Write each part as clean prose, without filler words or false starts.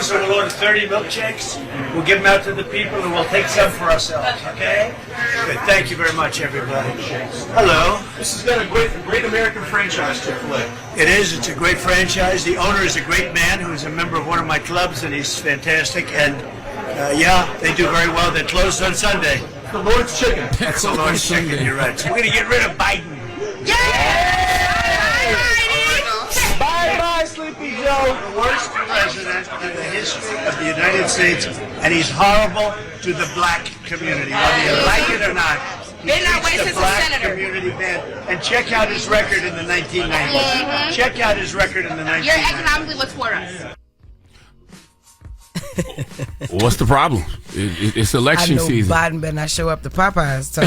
So we'll order 30 milkshakes. We'll give them out to the people, and we'll take some for ourselves, okay? Good. Thank you very much, everybody. Hello. This has been a great American franchise, Chick-fil-A. It is. It's a great franchise. The owner is a great man who's a member of one of my clubs, and he's fantastic. And, yeah, they do very well. They're closed on Sunday. The Lord's Chicken. That's the Lord's Chicken, you're right. So we're going to get rid of Biden. Bye-bye, Sleepy Joe. The worst president in the history of the United States, and he's horrible to the black community, whether you like it or not. They're not racist, The black Senator. community bad. And check out his record in the 1990s. Check out his record in the 1990s. You're economically what's for us. What's the problem? It's election I know season. Biden better not show up to Popeyes.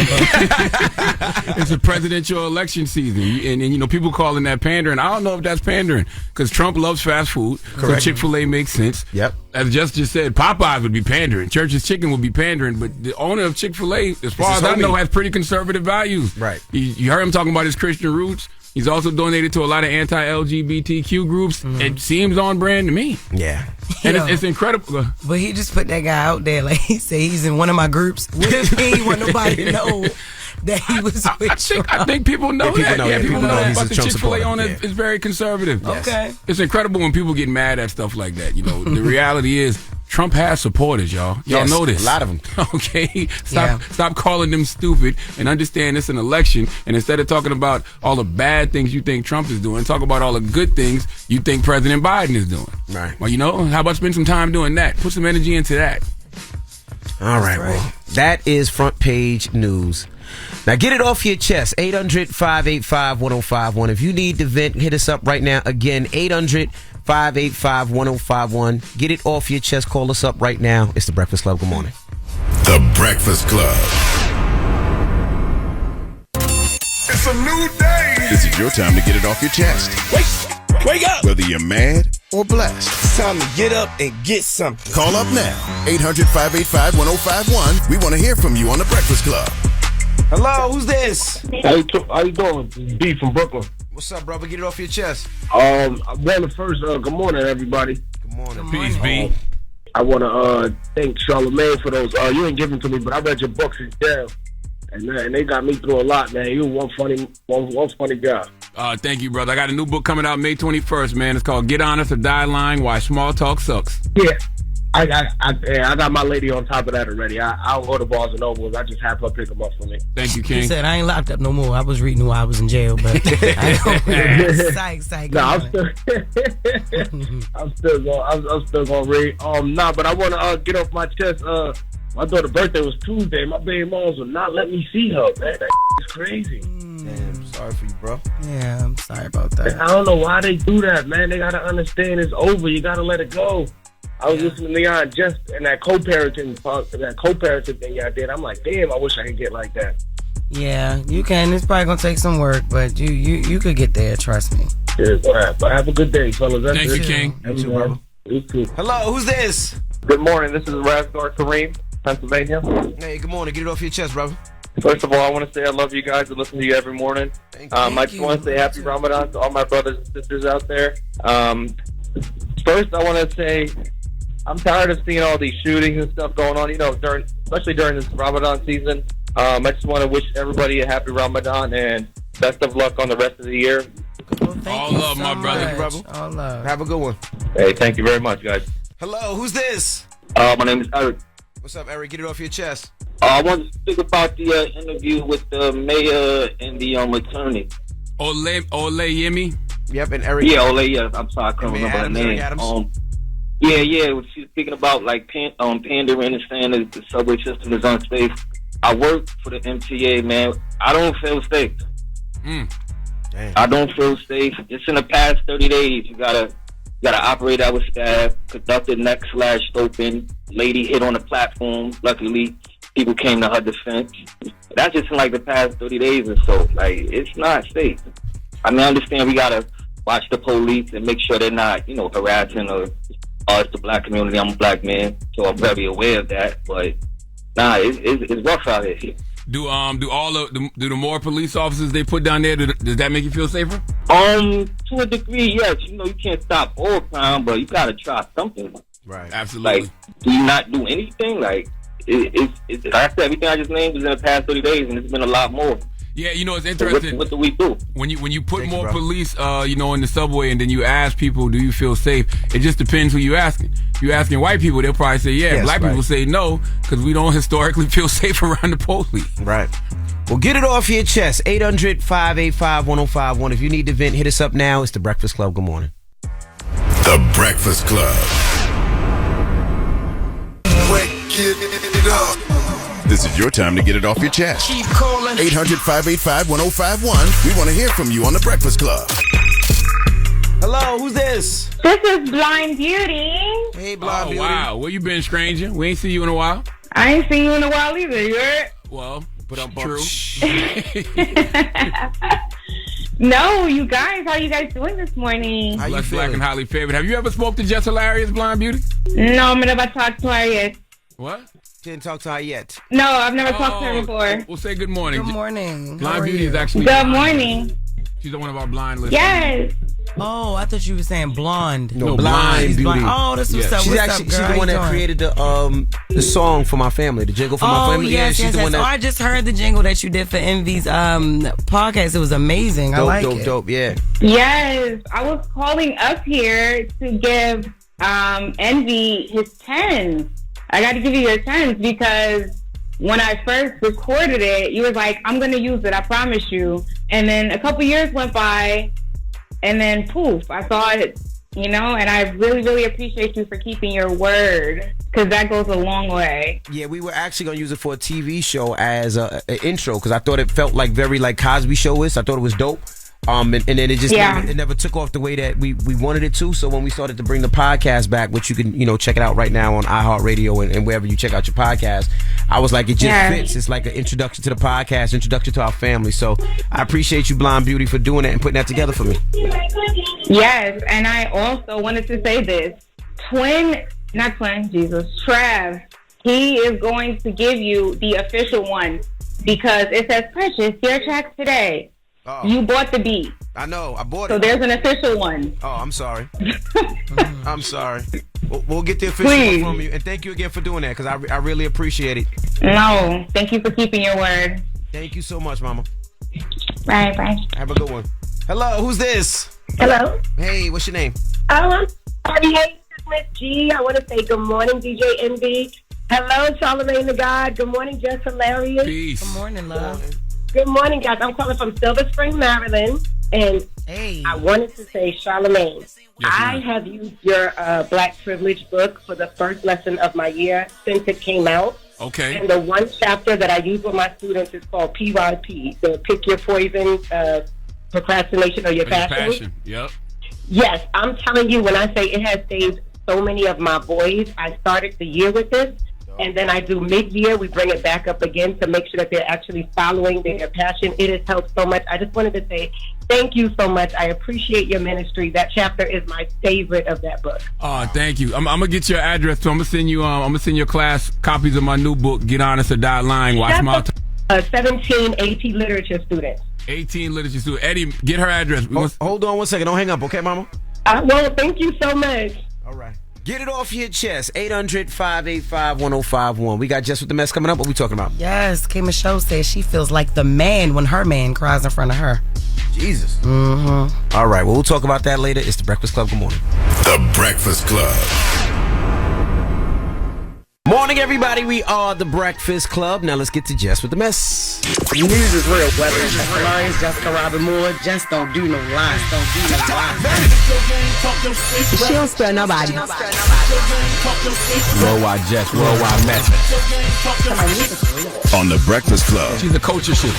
It's a presidential election season, and you know people calling that pandering. I don't know if that's pandering because Trump loves fast food, Correct. so Chick-fil-A makes sense. Yep. As Jess just said, Popeyes would be pandering. Church's Chicken would be pandering, but the owner of Chick-fil-A, as far as I know, has pretty conservative values. Right. You heard him talking about his Christian roots. He's also donated to a lot of anti-LGBTQ groups. It seems on brand to me. Yeah. And Yo. it's incredible. But he just put that guy out there like he said he's in one of my groups. What if he want nobody to know that he was with Trump? I think people know that. People know that. he's But a the Trump Chick-fil-A supporter. owner Yeah. is very conservative. Yes. Okay. It's incredible when people get mad at stuff like that. You know, the reality is Trump has supporters, y'all. Y'all Yes, know this. a lot of them. Okay? Stop calling them stupid and understand it's an election. And instead of talking about all the bad things you think Trump is doing, talk about all the good things you think President Biden is doing. Right. Well, you know, how about spend some time doing that? Put some energy into that. All right, well, that is front page news. Now get it off your chest. 800-585-1051. If you need to vent, hit us up right now. Again, 800-585-1051. Get it off your chest. Call us up right now. It's the Breakfast Club. Good morning. The Breakfast Club. It's a new day. This is your time to get it off your chest. Wake up. Whether you're mad or blessed. It's time to get up and get something. Call up now. 800-585-1051. We want to hear from you on The Breakfast Club. Hello, who's this? How you doing? This is B from Brooklyn. What's up, brother? Get it off your chest. I want to first, good morning, everybody. Good morning. Peace, B. I want to thank Charlamagne for those. You ain't giving to me, but I read your books in jail, and they got me through a lot, man. You one funny guy. Thank you, brother. I got a new book coming out May 21st, man. It's called Get Honest or Die Lying, Why Small Talk Sucks. Yeah. I got my lady on top of that already. I don't go to Barnes and Nobles. I just have her pick them up for me. Thank you, King. He said I ain't locked up no more. I was reading while I was in jail, but I don't. Psych. No, I'm still gonna read. But I want to get off my chest. My daughter's birthday was Tuesday. My baby moms will not let me see her. Man, that is crazy. Damn, sorry for you, bro. Yeah, I'm sorry about that. I don't know why they do that, man. They gotta understand it's over. You gotta let it go. I was listening to Leon just and that co-parenting thing y'all did. I'm like, damn, I wish I could get like that. Yeah, you can. It's probably gonna take some work, but you could get there. Trust me. Yeah, all right. But have a good day, fellas. That's Thank you, it. King. You too, brother. You too. Hello, who's this? Good morning. This is Razgar Kareem, Pennsylvania. Hey, good morning. Get it off your chest, brother. First of all, I want to say I love you guys and listen to you every morning. I just want to say happy Ramadan to all my brothers and sisters out there. First, I want to say I'm tired of seeing all these shootings and stuff going on, especially during this Ramadan season. I just want to wish everybody a happy Ramadan and best of luck on the rest of the year. Well, all love, my brother. All love. Have a good one. Hey, thank you very much, guys. Hello, who's this? My name is Eric. What's up, Eric? Get it off your chest. I want to speak about the interview with the mayor and the attorney. Ole Yemi? Yep, and Eric. Yeah, Ole, yeah. I'm sorry, I couldn't remember her name. Yeah, she's speaking about like pandering and saying that the subway system is unsafe. I work for the MTA, man. I don't feel safe. I don't feel safe. Just in the past 30 days, you gotta operate out with staff, conducted neck/open, lady hit on the platform. Luckily, people came to her defense. That's just in like the past 30 days or so. Like, it's not safe. I mean, I understand we gotta watch the police and make sure they're not, harassing or us, the black community. I'm a black man, so I'm very aware of that. But nah, it's rough out here. Do the more police officers they put down there, does that make you feel safer? To a degree, yes. You know, you can't stop all crime, but you gotta try something. Right. Absolutely. Like, do you not do anything? Like, it's like I said, everything I just named was in the past 30 days, and it's been a lot more. Yeah, you know, it's interesting. So what do we do? When you put more police, in the subway, and then you ask people, do you feel safe? It just depends who you asking. If you asking white people, they'll probably say yeah. Yes, Black people say no, because we don't historically feel safe around the police. Right. Well, get it off your chest. 800-585-1051. If you need to vent, hit us up now. It's The Breakfast Club. Good morning. The Breakfast Club. Wake it up. This is your time to get it off your chest. Keep calling. 800-585-1051. We want to hear from you on The Breakfast Club. Hello, who's this? This is Blind Beauty. Hey, Blind Beauty. Wow, where you been, stranger? We ain't seen you in a while. I ain't seen you in a while either, you heard? Well, but I'm true. No, you guys, how you guys doing this morning? How Blessed, black, and highly favored. Have you ever spoke to Jess Hilarious, Blind Beauty? No, I'm never talked to her yet. What? Didn't talk to her yet. No, I've never talked to her before. We'll say good morning. Good morning. Blind Beauty is actually Good morning. She's one of our blind listeners. Yes. Oh, I thought you were saying blonde. No, Blind Beauty. Oh, that's what's up. She's actually she's the one that created the song for my family, the jingle for my family. Yes, she's yes, the yes. one that. I just heard the jingle that you did for Envy's podcast. It was amazing. I like it. Dope, yeah. Yes, I was calling up here to give Envy his 10s. I got to give you your 10s because when I first recorded it, you was like, I'm going to use it, I promise you. And then a couple years went by, and then poof, I saw it, and I really, really appreciate you for keeping your word, because that goes a long way. Yeah, we were actually going to use it for a TV show as an intro, because I thought it felt like very like Cosby Show-ish. I thought it was dope. And then it just never took off the way that we wanted it to. So when we started to bring the podcast back, which you can check it out right now on iHeartRadio and wherever you check out your podcast, I was like, it just fits. It's like an introduction to the podcast, introduction to our family. So I appreciate you, Blind Beauty, for doing that and putting that together for me. Yes, and I also wanted to say this. Trav, he is going to give you the official one because it says, Precious, your tracks today. Oh. You bought the beat. I know. I bought it. So there's an official one. Oh, I'm sorry. I'm sorry. We'll get the official one from you. And thank you again for doing that because I really appreciate it. No, thank you for keeping your word. Thank you so much, Mama. Bye. Have a good one. Hello, who's this? Hello. Hey, what's your name? I'm Miss G. I want to say good morning, DJ NB. Hello, Charlamagne the God. Good morning, Jess Hilarious. Peace. Good morning, love. Good morning, guys. I'm calling from Silver Spring, Maryland, and I wanted to say, Charlamagne, I have used your Black Privilege book for the first lesson of my year since it came out. Okay. And the one chapter that I use with my students is called PYP, the Pick Your Poison, Procrastination or Your Passion. Yep. Yes, I'm telling you, when I say it has saved so many of my boys, I started the year with this. And then I do mid-year. We bring it back up again to make sure that they're actually following their passion. It has helped so much. I just wanted to say thank you so much. I appreciate your ministry. That chapter is my favorite of that book. Oh, thank you. I'm gonna get your address. So I'm gonna send you. I'm gonna send your class copies of my new book. Get Honest or Die Lying. Watch my 17 AP literature students. 18 literature students. Eddie, get her address. Hold on one second. Don't hang up, okay, Mama? Well, thank you so much. All right. Get it off your chest. 800-585-1051. We got Jess With The Mess coming up. What we talking about? Yes, K. Michelle says she feels like the man when her man cries in front of her. Jesus. Mm-hmm. All right, well, we'll talk about that later. It's The Breakfast Club. Good morning. The Breakfast Club. Morning, everybody. We are The Breakfast Club. Now let's get to Jess With The Mess. News is real. Whether it's Jess Hilarious, Jessica Robin Moore, just don't do no lies. She don't spare nobody. Worldwide Jess, worldwide mess. On The Breakfast Club. She's a coach of shit.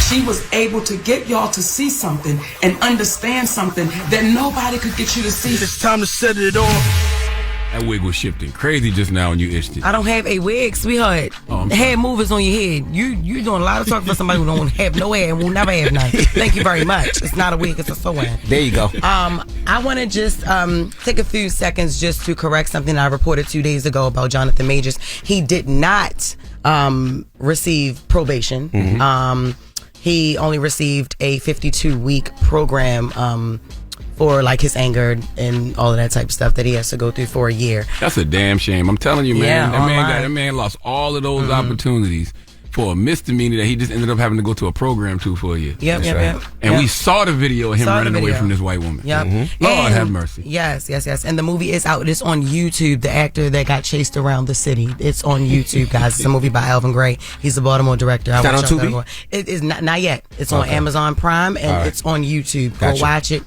She was able to get y'all to see something and understand something that nobody could get you to see. It's time to set it off. That wig was shifting crazy just now when you itched it. I don't have a wig, sweetheart. Hair movers on your head. You doing a lot of talking for somebody who don't have no hair and will never have none. Thank you very much. It's not a wig, it's a sew-in. There you go. I want to just take a few seconds just to correct something I reported 2 days ago about Jonathan Majors. He did not receive probation. He only received a 52-week program for like his anger and all of that type of stuff that he has to go through for a year. That's a damn shame. I'm telling you, man. Yeah, that man lost all of those opportunities for a misdemeanor that he just ended up having to go to a program for a year. Yep. And we saw the video of him running away from this white woman. Yep. Lord have mercy. Yes. And the movie is out. It's on YouTube. The actor that got chased around the city. It's on YouTube, guys. It's a movie by Alvin Gray. He's a Baltimore director. It's not on Tubi? It is not yet. It's on Amazon Prime and it's on YouTube. Go watch it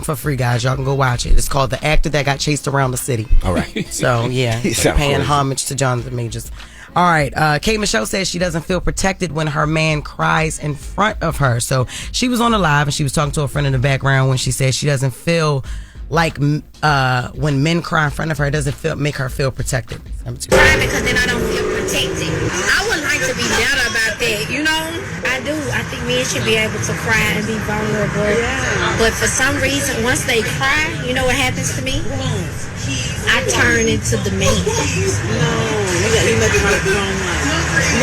for free, guys. Y'all can go watch it. It's called The Actor That Got Chased Around the City. All right. So, yeah. Paying homage to Jonathan Majors. All right. Kay Michelle says she doesn't feel protected when her man cries in front of her. So she was on the live and she was talking to a friend in the background when she said she doesn't feel like when men cry in front of her, it doesn't make her feel protected. Cry because then I don't feel protected. I would like to be better about that, you know? I do. I think men should be able to cry and be vulnerable. Yeah. But for some reason, once they cry, you know what happens to me? I turn into the man. You look like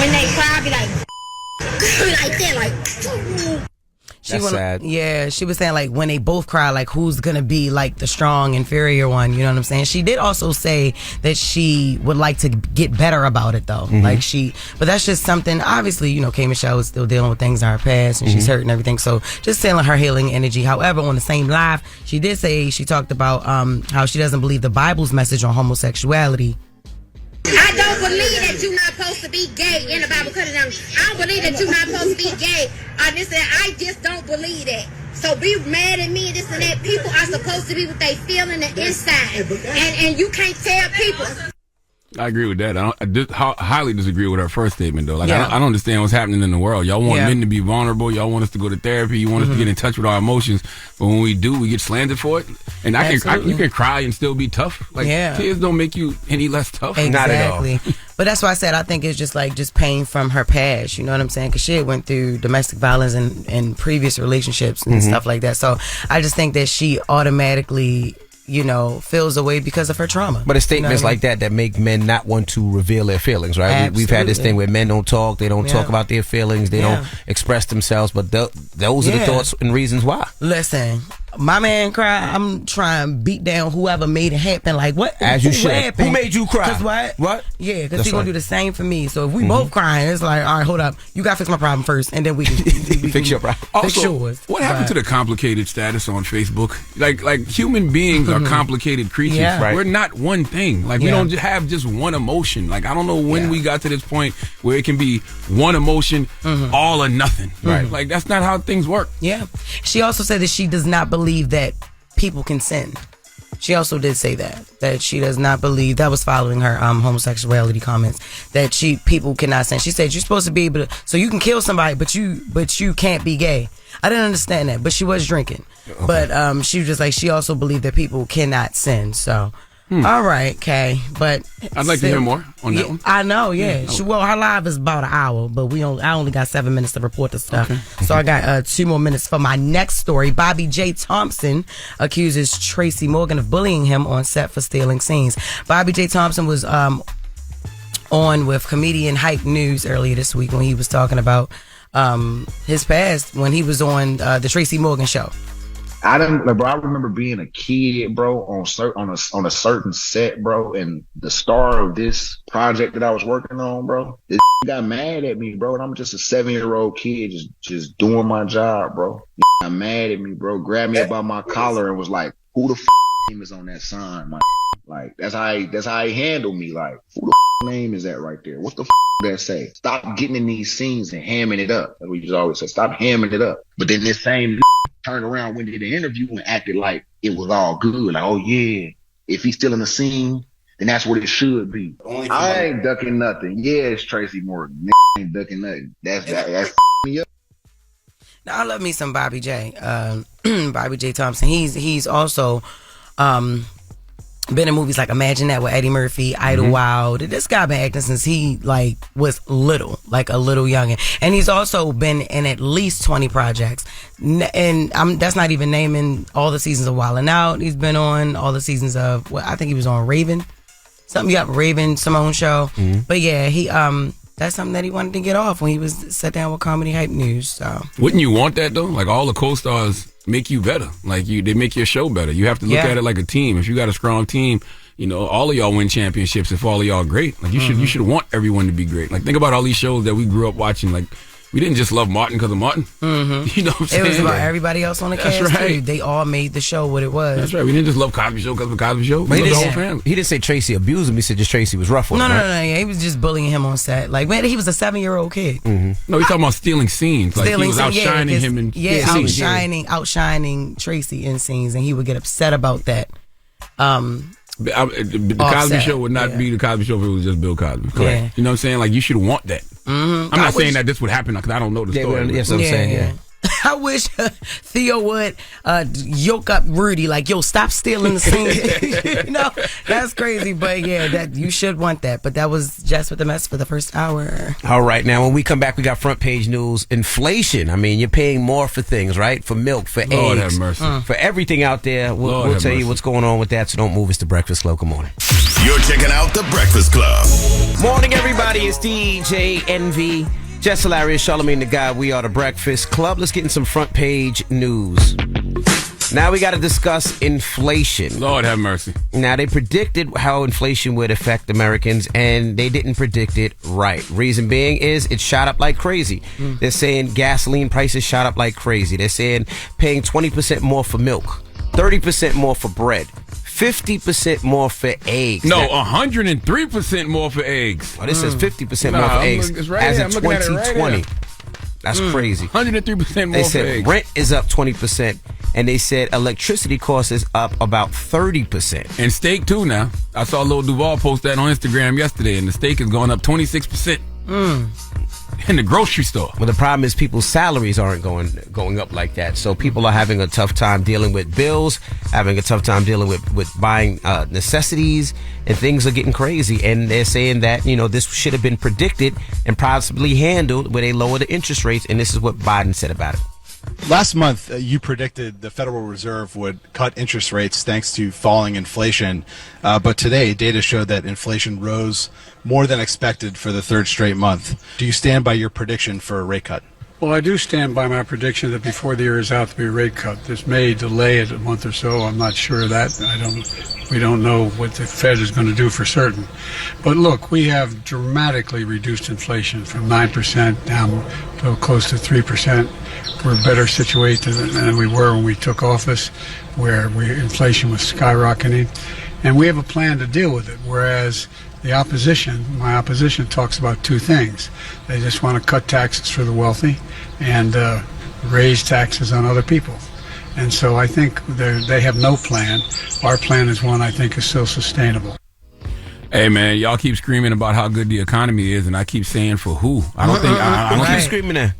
when they cry, I be like that, like. That's sad. Yeah, she was saying like when they both cry, like who's gonna be like the strong, inferior one? You know what I'm saying? She did also say that she would like to get better about it though. But that's just something. Obviously, you know, Kay Michelle is still dealing with things in her past and she's hurt and everything. So just telling her healing energy. However, on the same live, she did say she talked about how she doesn't believe the Bible's message on homosexuality. I don't believe that you're not supposed to be gay in the Bible. Cut it down. I don't believe that you're not supposed to be gay. I just don't believe that. So be mad at me and this and that. People are supposed to be what they feel in the inside. And you can't tell people. I agree with that. I highly disagree with her first statement, though. Like, I don't understand what's happening in the world. Y'all want men to be vulnerable. Y'all want us to go to therapy. You want us to get in touch with our emotions. But when we do, we get slandered for it. And you can cry and still be tough. Like, tears don't make you any less tough. Exactly. Not at all. But that's why I said I think it's just like pain from her past. You know what I'm saying? Because she went through domestic violence and previous relationships and stuff like that. So I just think that she automatically, you know, feels away because of her trauma. But it's statements like that make men not want to reveal their feelings, right? We've had this thing where men don't talk, they don't talk about their feelings, they don't express themselves, but those are the thoughts and reasons why. Listen, my man cry, I'm trying to beat down whoever made it happen. Like, what? As you should. Happened? Who made you cry? Cause what? What? Yeah, because he's going to do the same for me. So if we both crying, it's like, all right, hold up. You got to fix my problem first, and then we can fix your problem. Fix yours. What happened to the complicated status on Facebook? Like human beings are complicated creatures. Yeah. Right. We're not one thing. Like, we don't have just one emotion. Like, I don't know when we got to this point where it can be one emotion, all or nothing. Right. Like, that's not how things work. Yeah. She also said that she does not believe that people can sin. She also did say that she does not believe, that was following her homosexuality comments, that people cannot sin. She said you're supposed to be able to, so you can kill somebody, but you can't be gay. I didn't understand that, but she was drinking. Okay. But she was just like, she also believed that people cannot sin. So all right, Kay, but I'd like to hear more on that one. I know, well, her live is about an hour, but I only got 7 minutes to report the stuff. Okay. So I got 2 more minutes for my next story. Bobby J. Thompson accuses Tracy Morgan of bullying him on set for stealing scenes. Bobby J. Thompson was on with comedian Hype News earlier this week when he was talking about his past when he was on the Tracy Morgan show. I remember being a kid, bro, on a certain set, bro, and the star of this project that I was working on, bro, this got mad at me, bro, and I'm just a 7-year-old kid just doing my job, bro. Got mad at me, bro, grabbed me up by my collar and was like, "Who the name is on that sign, my?" Like, that's how he handled me. Like, who the name is that right there? What the that say? Stop getting in these scenes and hamming it up. Like we just always say, stop hamming it up. But then this same turned around when he did the interview and acted like it was all good. Like, oh yeah, if he's still in the scene, then that's what it should be. I ain't ducking nothing. Yeah, it's Tracy Morgan. I ain't ducking nothing. That's me up. Now I love me some Bobby J. Bobby J. Thompson. He's also been in movies like Imagine That with Eddie Murphy, Idlewild. This guy been acting since he was little, like a little youngin'. And he's also been in at least 20 projects. And that's not even naming all the seasons of Wild 'N Out. He's been on all the seasons of, I think he was on Raven. Raven Simone show. But yeah, that's something that he wanted to get off when he was sat down with Comedy Hype News. So wouldn't you want that though? Like all the co-stars make you better. Like they make your show better. You have to look at it like a team. If you got a strong team, you know, all of y'all win championships if all of y'all are great. Like you should want everyone to be great. Like think about all these shows that we grew up watching. Like we didn't just love Martin because of Martin. You know what I'm saying? It was about everybody else on the cast too. They all made the show what it was. That's right. We didn't just love Cosby Show because of Cosby Show. But We loved the whole family. he didn't say Tracy abused him. He said just Tracy was rough with him. No. Yeah, he was just bullying him on set. Like, man, he was a 7-year-old kid. No, he's talking about stealing scenes. Like he was outshining him in scenes. outshining Tracy in scenes, and he would get upset about that. The Cosby Show would not be the Cosby Show if it was just Bill Cosby. Correct. Yeah. You know what I'm saying? Like you should want that. I'm not saying that this would happen because I don't know the story. Yes, I'm saying. Yeah. I wish Theo would yoke up Rudy, like, yo, stop stealing the scene. You know, that's crazy. But yeah, that you should want that. But that was Jess with the Mess for the first hour. All right, now when we come back, we got front page news. Inflation. I mean, you're paying more for things, right? For milk, for Lord eggs, have mercy. for everything out there. We'll tell you what's going on with that. So don't move. It's the Breakfast Club. Good morning. You're checking out the Breakfast Club. Morning, everybody. It's DJ Envy. Jess Hilarious, Charlamagne the Guy. We are the Breakfast Club. Let's get in some front page news. Now we got to discuss inflation. Lord have mercy. Now they predicted how inflation would affect Americans, and they didn't predict it right. Reason being is it shot up like crazy. They're saying gasoline prices shot up like crazy. They're saying paying 20% more for milk, 30% more for bread, 50% more for eggs. No, 103% more for eggs. Oh, this says 50% more for eggs as in 2020. That's crazy. 103% more They said for eggs. rent is up 20%, and they said electricity cost is up about 30%. And steak too now. I saw Lil Duval post that on Instagram yesterday, and the steak is going up 26%. In the grocery store. Well, the problem is people's salaries aren't going up like that. So people are having a tough time dealing with bills, having a tough time dealing with buying necessities, and things are getting crazy. And they're saying that, you know, this should have been predicted and possibly handled where they lower the interest rates. And this is what Biden said about it. Last month, you predicted the Federal Reserve would cut interest rates thanks to falling inflation. But today, data showed that inflation rose more than expected for the third straight month. Do you stand by your prediction for a rate cut? Well, I do stand by my prediction that before the year is out to be a rate cut. This may delay it a month or so. I'm not sure of that. We don't know what the Fed is going to do for certain. But look, we have dramatically reduced inflation from 9% down to close to 3%. We're better situated than we were when we took office, where inflation was skyrocketing. And we have a plan to deal with it, whereas my opposition talks about two things. They just want to cut taxes for the wealthy and raise taxes on other people. And so I think they have no plan. Our plan is one I think is still sustainable. Hey man, y'all keep screaming about how good the economy is, and I keep saying for who? I don't think I don't keep screaming that.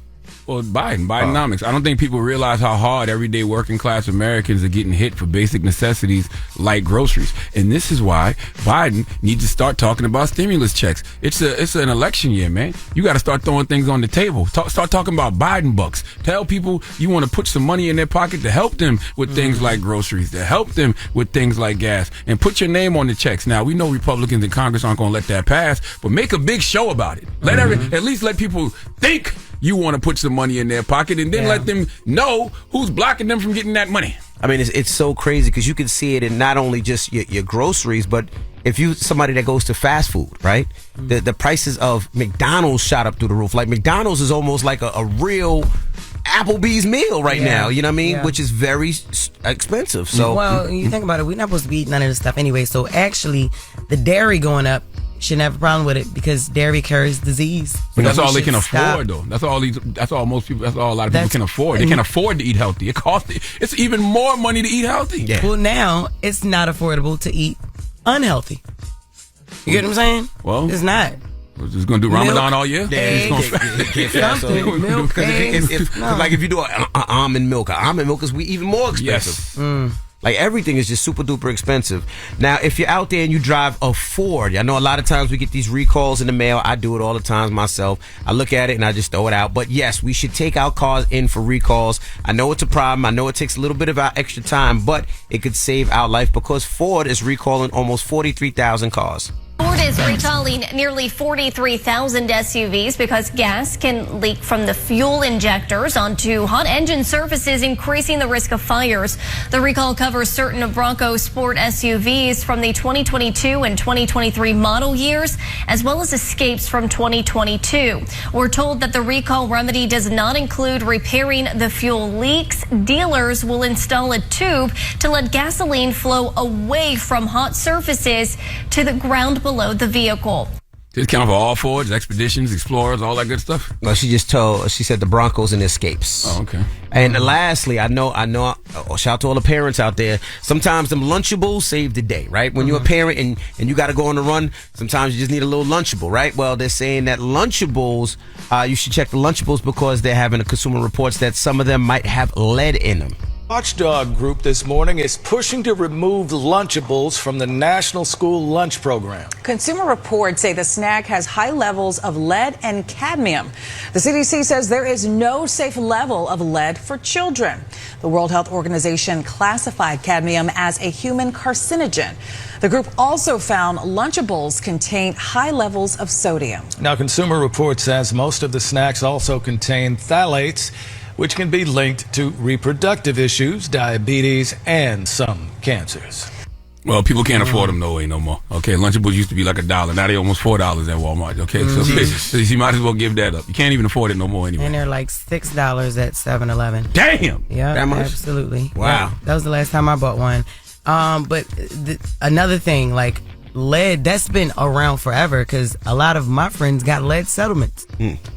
Well, Bidenomics. I don't think people realize how hard everyday working class Americans are getting hit for basic necessities like groceries. And this is why Biden needs to start talking about stimulus checks. It's an election year, man. You got to start throwing things on the table. Start talking about Biden bucks. Tell people you want to put some money in their pocket to help them with things like groceries, to help them with things like gas, and put your name on the checks. Now, we know Republicans in Congress aren't going to let that pass, but make a big show about it. At least let people think you want to put some money in their pocket, and then let them know who's blocking them from getting that money. I mean, it's so crazy because you can see it in not only just your groceries, but if you somebody that goes to fast food, right? The prices of McDonald's shot up through the roof. Like McDonald's is almost like a real Applebee's meal right now. You know what I mean? Which is very expensive. So, well, you think about it, we're not supposed to be eating none of this stuff anyway. So actually, the dairy going up, shouldn't have a problem with it because dairy carries disease. But that's all they can afford, though. That's all most people. That's all a lot of people can afford. They can't afford to eat healthy. It's even more money to eat healthy. Yeah. Well, now it's not affordable to eat unhealthy. You get what I'm saying? Well, it's not. We're just gonna do Ramadan all year. Eggs, milk, eggs. Like if you do an almond milk is even more expensive. Yes. Like everything is just super duper expensive. Now, if you're out there and you drive a Ford, I know a lot of times we get these recalls in the mail. I do it all the time myself. I look at it and I just throw it out. But yes, we should take our cars in for recalls. I know it's a problem. I know it takes a little bit of our extra time, but it could save our life because Ford is recalling almost 43,000 cars. Ford is is recalling nearly 43,000 SUVs because gas can leak from the fuel injectors onto hot engine surfaces, increasing the risk of fires. The recall covers certain Bronco Sport SUVs from the 2022 and 2023 model years, as well as Escapes from 2022. We're told that the recall remedy does not include repairing the fuel leaks. Dealers will install a tube to let gasoline flow away from hot surfaces to the ground below the vehicle. This count for all Fords, Expeditions, Explorers, all that good stuff? No, she said the Broncos and Escapes. Oh, okay. And lastly, I know, shout out to all the parents out there. Sometimes them Lunchables save the day, right? When you're a parent and you got to go on the run, sometimes you just need a little Lunchable, right? Well, they're saying that Lunchables, you should check the Lunchables because they're having a Consumer Reports that some of them might have lead in them. Watchdog Group this morning is pushing to remove Lunchables from the National School Lunch Program. Consumer Reports say the snack has high levels of lead and cadmium. The CDC says there is no safe level of lead for children. The World Health Organization classified cadmium as a human carcinogen. The group also found Lunchables contain high levels of sodium. Now, Consumer Reports says most of the snacks also contain phthalates, which can be linked to reproductive issues, diabetes, and some cancers. Well, people can't afford them no way no more. Okay, Lunchables used to be like $1. Now they almost $4 at Walmart. Okay, so you might as well give that up. You can't even afford it no more anyway. And they're like $6 at 7-Eleven. Damn! Yeah, that much? Absolutely. Wow. Yeah, that was the last time I bought one. But another thing, like lead, that's been around forever because a lot of my friends got lead settlements.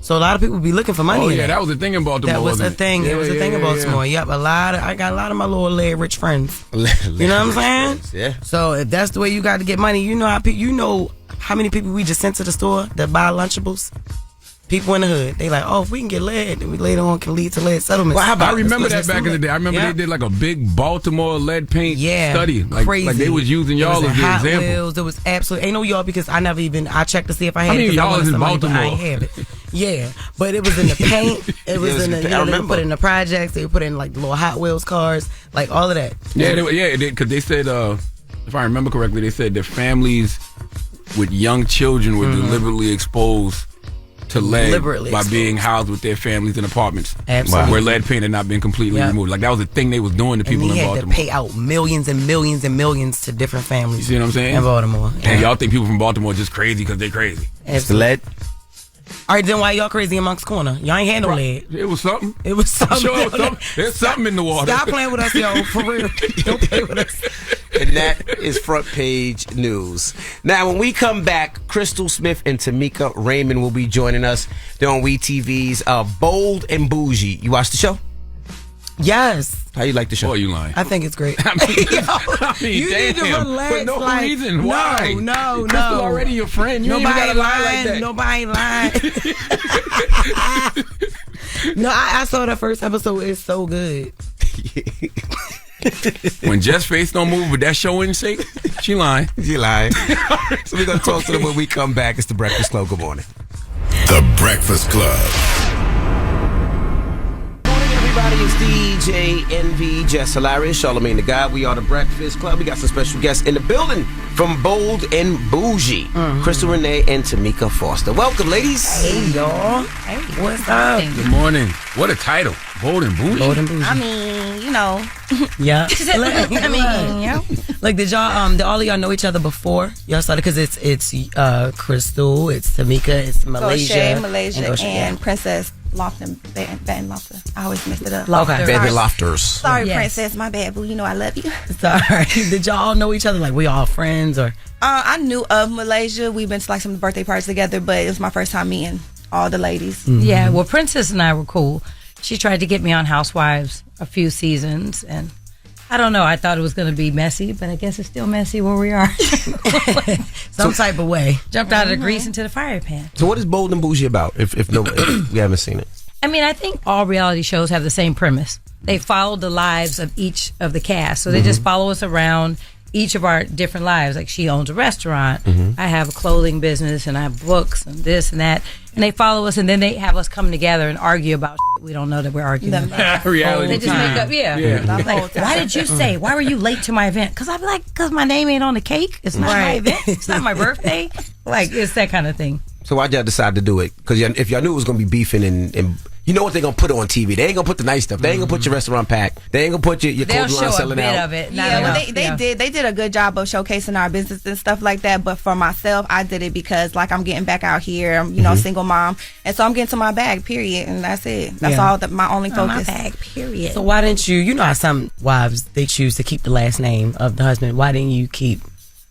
So a lot of people be looking for money. Oh yeah, that was a thing in Baltimore. That was a thing. It was a thing in Baltimore. Yep, I got a lot of my little lead rich friends. You know what I'm saying? Yeah. So if that's the way you got to get money, you know how many people we just sent to the store that buy Lunchables. People in the hood, they like, oh, if we can get lead, then we later on can lead to lead settlements. Well, I remember that back in the day. I remember they did like a big Baltimore lead paint study. Like, crazy. Like they was using y'all as the Hot example. Wheels, there was absolutely, ain't no y'all because I checked to see if I had it. Y'all is in Baltimore. I ain't have it. Yeah, but it was in the paint. It was in the, they would put in the projects. They would put in like the little Hot Wheels cars, like all of that. Yeah, because they said, if I remember correctly, they said their families with young children were deliberately exposed to lead by being housed with their families in apartments. Absolutely. Where lead paint had not been completely removed. Like that was a thing they was doing to people in Baltimore. And they had to pay out millions and millions and millions to different families. You see what I'm saying? In Baltimore. And y'all think people from Baltimore are just crazy because they're crazy. It's the lead. All right, then why y'all crazy in Monk's Corner? Y'all ain't had no lead. It was something. It was something. Sure, it was something. There's something in the water. Stop playing with us, yo. For real. Don't play with us. And that is front page news. Now, when we come back, Crystal Smith and Tamika Raymond will be joining us. They're on WeTV's Bold and Bougie. You watch the show? Yes. How you like the show? Oh, you lying? I think it's great. I mean, you need to relax. For no like, reason. Why? No. Crystal already your friend. You Nobody lying. Nobody lying. No, I saw that first episode. It's so good. When Jess' face don't move with that show in sight, she lying. She lying. So we're going to talk to them when we come back. It's The Breakfast Club. Good morning. The Breakfast Club. Everybody, it's DJ Envy, Jess Hilarious, Charlamagne the Guy. We are The Breakfast Club. We got some special guests in the building from Bold and Bougie. Crystal Renee and Tamika Foster. Welcome, ladies. Hey, y'all. Hey, what's up? Good morning. What a title. Bold and Bougie. Bold and Bougie. I mean, you know. Yeah. I mean, you know. Like, did all of y'all know each other before y'all started? Because it's Crystal, it's Tamika, it's Malaysia. Malaysia, and Princess Lofton, Van Lofton. I always messed it up. Okay. Baby Lofters. Sorry, Princess. My bad, boo. You know I love you. Sorry. Did y'all all know each other? Like, we all friends or? I knew of Malaysia. We've been to like some birthday parties together, but it was my first time meeting all the ladies. Yeah, well, Princess and I were cool. She tried to get me on Housewives a few seasons, and I don't know. I thought it was going to be messy, but I guess it's still messy where we are. Some type of way. Jumped out of the grease into the fire pan. So what is Bold and Bougie about, if we haven't seen it? I mean, I think all reality shows have the same premise. They follow the lives of each of the cast. So they just follow us around each of our different lives. Like she owns a restaurant, I have a clothing business, and I have books and this and that. And they follow us, and then they have us come together and argue about shit we don't know that we're arguing about. Reality. They just make up, Like, why did you say? Why were you late to my event? Because I'd be like, because my name ain't on the cake. It's not my event. It's not my birthday. Like, it's that kind of thing. So why'd y'all decide to do it? Because if y'all knew it was going to be beefing and you know what they're going to put on TV. They ain't going to put the nice stuff. They ain't going to put your restaurant packed. They ain't going to put your clothing line selling out. They'll show a bit of it. They did a good job of showcasing our business and stuff like that. But for myself, I did it because like I'm getting back out here. I'm, single mom. And so I'm getting to my bag, period. And that's it. That's all my only focus. My bag, period. So why didn't you know how some wives, they choose to keep the last name of the husband. Why didn't you keep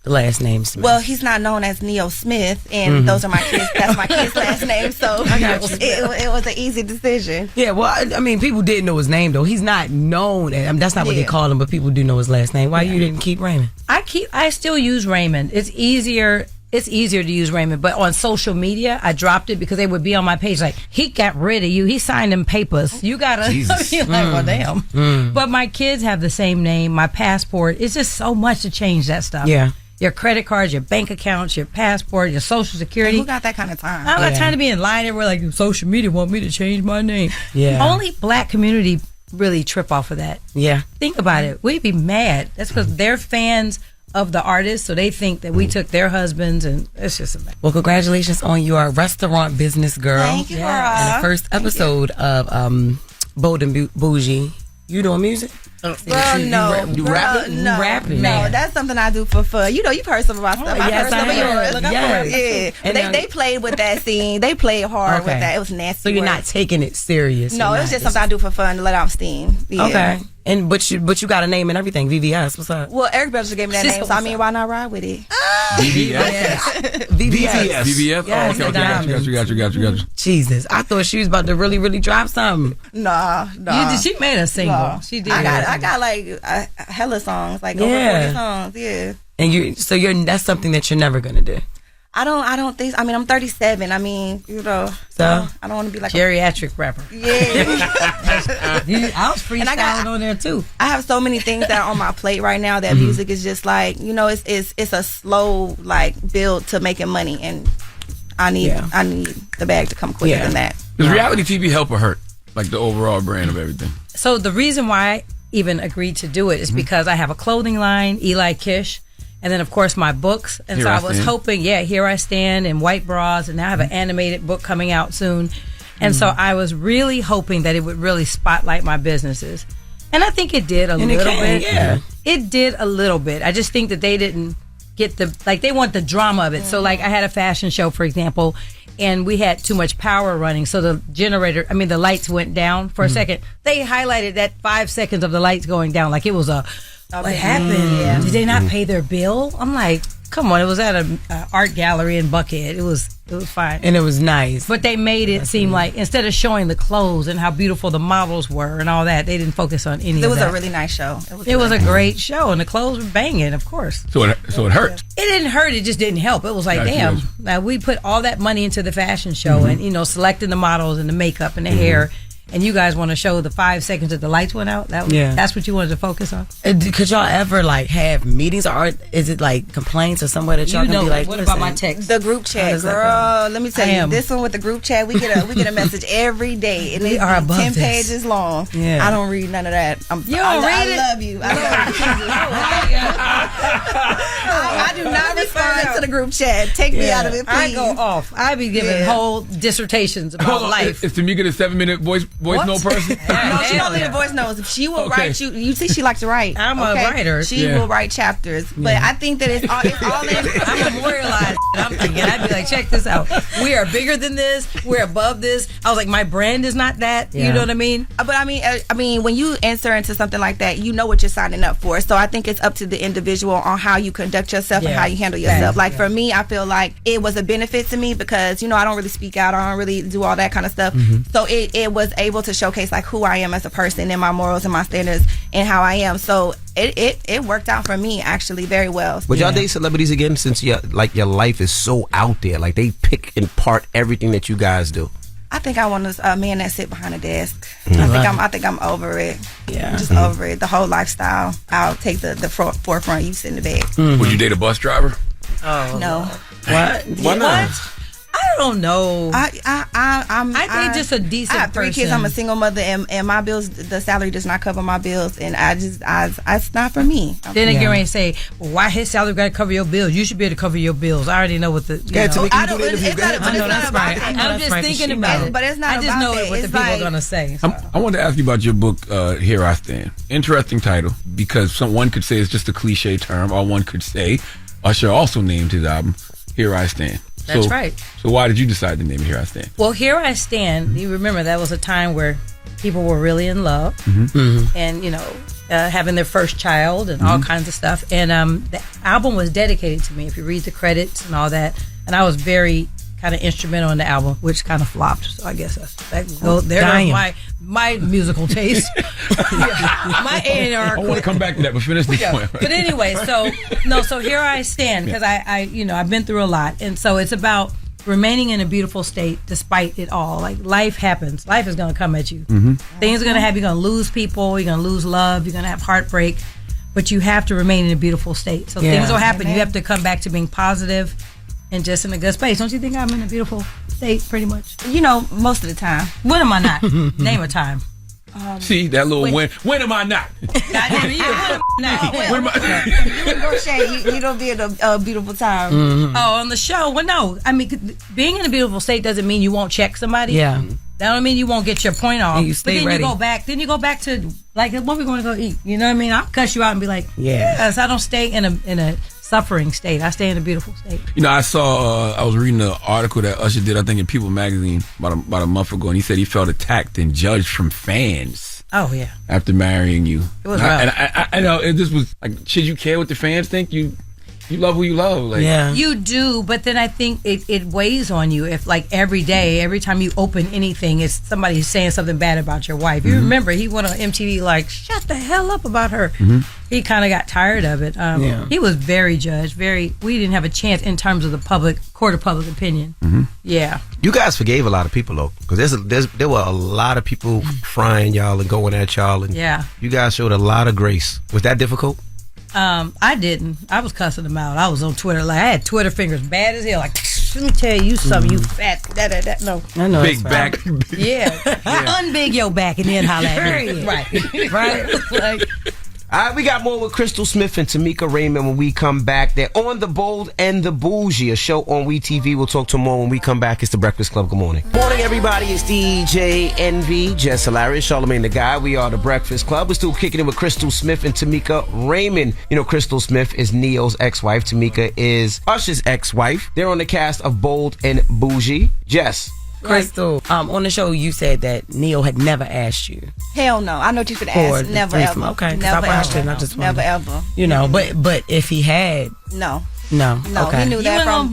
the last name Smith? Well, he's not known as Neo Smith, and those are my kids. That's my kid's last name, so it was an easy decision. Yeah, well, I mean, people did know his name though. He's not known. I mean, that's not what they call him, but people do know his last name. Why you didn't keep Raymond? I still use Raymond. It's easier to use Raymond, but on social media, I dropped it because they would be on my page like, he got rid of you. He signed them papers. You gotta. You're like, well, damn. But my kids have the same name. My passport. It's just so much to change that stuff. Yeah. Your credit cards, your bank accounts, your passport, your social security. Who got that kind of time? I don't got time to be in line everywhere like social media want me to change my name. Yeah. Only black community really trip off of that. Yeah. Think about it. We'd be mad. That's because they're fans of the artist, so they think that we took their husbands, and it's just a mess. Well, congratulations on your restaurant business, girl. Thank you, girl. And the first episode of Bold and Bougie. You doing music? Girl, no. You rapping? No, that's something I do for fun. You've heard some of my stuff. I've heard some of yours. And they played with that scene. They played hard with that. It was nasty. So you're not taking it serious? No, it's just something I do for fun to let out steam. Yeah. Okay. And but you got a name and everything. VVS. What's up? Well, Eric Belcher gave me that name, so I mean, why not ride with it? VVS. Yes, okay, got you. Jesus, I thought she was about to really drop something. Nah. She made a single. Nah. She did. I got like hella songs, like over 40 songs. Yeah. And that's something that you're never gonna do. I don't think. I mean, I'm 37. I mean, so I don't want to be like geriatric rapper. Yeah. I was freestyling on there too. I have so many things that are on my plate right now that music is just like, it's a slow like build to making money, and I need the bag to come quicker than that. Does reality TV help or hurt, like the overall brand of everything? So the reason why I even agreed to do it is because I have a clothing line, Eli Kish. And then, of course, my books. And Here so I I was Stand. hoping, Here I Stand and White Bras. And now I have an animated book coming out soon. And so I was really hoping that it would really spotlight my businesses. And I think it did a little bit. Yeah. It did a little bit. I just think that they didn't get they want the drama of it. So, I had a fashion show, for example, and we had too much power running. So the lights went down for a second. They highlighted that 5 seconds of the lights going down like it was what happened? Yeah. Did they not pay their bill? I'm like, come on. It was at an art gallery in Buckhead. It was fine. And it was nice. But they made it seem like instead of showing the clothes and how beautiful the models were and all that, they didn't focus on any of that. It was a really nice show. It was a great show, and the clothes were banging, of course. So it hurt. It didn't hurt. It just didn't help. It was like, damn. Now we put all that money into the fashion show and selecting the models and the makeup and the hair. And you guys want to show the 5 seconds that the lights went out? That's what you wanted to focus on? Could y'all ever have meetings, or is it complaints or somewhere that y'all can be like, what about my text? The group chat, girl. Let me tell you, this one with the group chat, we get a message every day, and it's 10 pages long. Yeah. I don't read none of that. I love you. I do not respond to the group chat. Take me out of it, please. I go off. I be giving whole dissertations about life. Is Tamika a 7-minute voice note person? No, she don't leave voice notes. She will write you. You see, she likes to write. I'm a writer. She will write chapters, but I think that it's all in. I'm memorialized. I'm thinking, I'd be like, check this out. We are bigger than this. We're above this. I was like, my brand is not that. You know what I mean? But I mean, when you enter into something like that, you know what you're signing up for. So I think it's up to the individual on how you conduct yourself and how you handle yourself. Like for me, I feel like it was a benefit to me because I don't really speak out. I don't really do all that kind of stuff. So it was able to showcase who I am as a person and my morals and my standards and how I am. So it worked out for me actually very well. Would y'all date celebrities again since your life is so out there? Like they pick and part everything that you guys do. I think I want a man that sit behind a desk. I think I'm over it. Yeah, I'm just over it. The whole lifestyle. I'll take the forefront. You sit in the bed. Would you date a bus driver? Oh no. What? Why not? I don't know. I think just a decent I have 3 kids. person. I'm a single mother, and my bills, the salary does not cover my bills, and it's not for me. Then they get ready to say, well, why his salary got to cover your bills? You should be able to cover your bills. I already know what the. Yeah, to make you do the interview. I know that's right. I'm just thinking about it. But it's not. I just know what the people are gonna say. So. I wanted to ask you about your book, Here I Stand. Interesting title, because one could say it's just a cliche term, or one could say Usher also named his album Here I Stand. That's right. So why did you decide to name it Here I Stand? Well, Here I Stand, you remember that was a time where people were really in love and, having their first child and all kinds of stuff. And the album was dedicated to me, if you read the credits and all that. And I was very kind of instrumental in the album, which kind of flopped. So I guess there goes my musical taste. My A&R. I want to come back to that, but finish this point. But anyway, so Here I Stand, because I've been through a lot, and so it's about remaining in a beautiful state despite it all. Like, life happens. Life is going to come at you. Things are going to happen. You're going to lose people. You're going to lose love. You're going to have heartbreak. But you have to remain in a beautiful state. So things will happen. Amen. You have to come back to being positive and just in a good space. Don't you think I'm in a beautiful state, pretty much? Most of the time. When am I not? Name a time. See, that little when am I not? You go shade. You don't be in a beautiful time. Oh, on the show? Well, no. I mean, being in a beautiful state doesn't mean you won't check somebody. Yeah. That don't mean you won't get your point off. And you stay but then ready. you go back. Then you go back to, like, what we going to go eat? You know what I mean? I'll cuss you out and be like, yes. I don't stay in a suffering state. I stay in a beautiful state. I saw, I was reading an article that Usher did, I think in People magazine about a month ago, and he said he felt attacked and judged from fans. Oh, yeah. After marrying you. It was rough. And I know, this was like, should you care what the fans think? You love who you love. Like, you do, but then I think it weighs on you if, like, every day, every time you open anything, it's somebody saying something bad about your wife. You remember, he went on MTV like, shut the hell up about her. He kind of got tired of it. He was very judged. We didn't have a chance in terms of the court of public opinion. Yeah. You guys forgave a lot of people, though, because there were a lot of people frying y'all and going at y'all, and you guys showed a lot of grace. Was that difficult? I didn't. I was cussing them out. I was on Twitter. Like, I had Twitter fingers bad as hell. Like, let me tell you something, you fat. No. I know. Big back. Yeah. Unbig your back and then holler at me. Right. Like, All right, we got more with Crystal Smith and Tamika Raymond when we come back. They're on The Bold and the Bougie, a show on WeTV. We'll talk to more when we come back. It's The Breakfast Club. Good morning. Morning, everybody. It's DJ Envy, Jess Hilarious, Charlamagne the Guy. We are The Breakfast Club. We're still kicking it with Crystal Smith and Tamika Raymond. You know, Crystal Smith is Neo's ex-wife. Tamika is Usher's ex-wife. They're on the cast of Bold and Bougie. Jess. Crystal, on the show you said that Neo had never asked you. Hell no. I know what you could ask. Never ever. Okay, never I watched ever. it and I just never ever. You know, but if he had, no. Okay. He knew that from.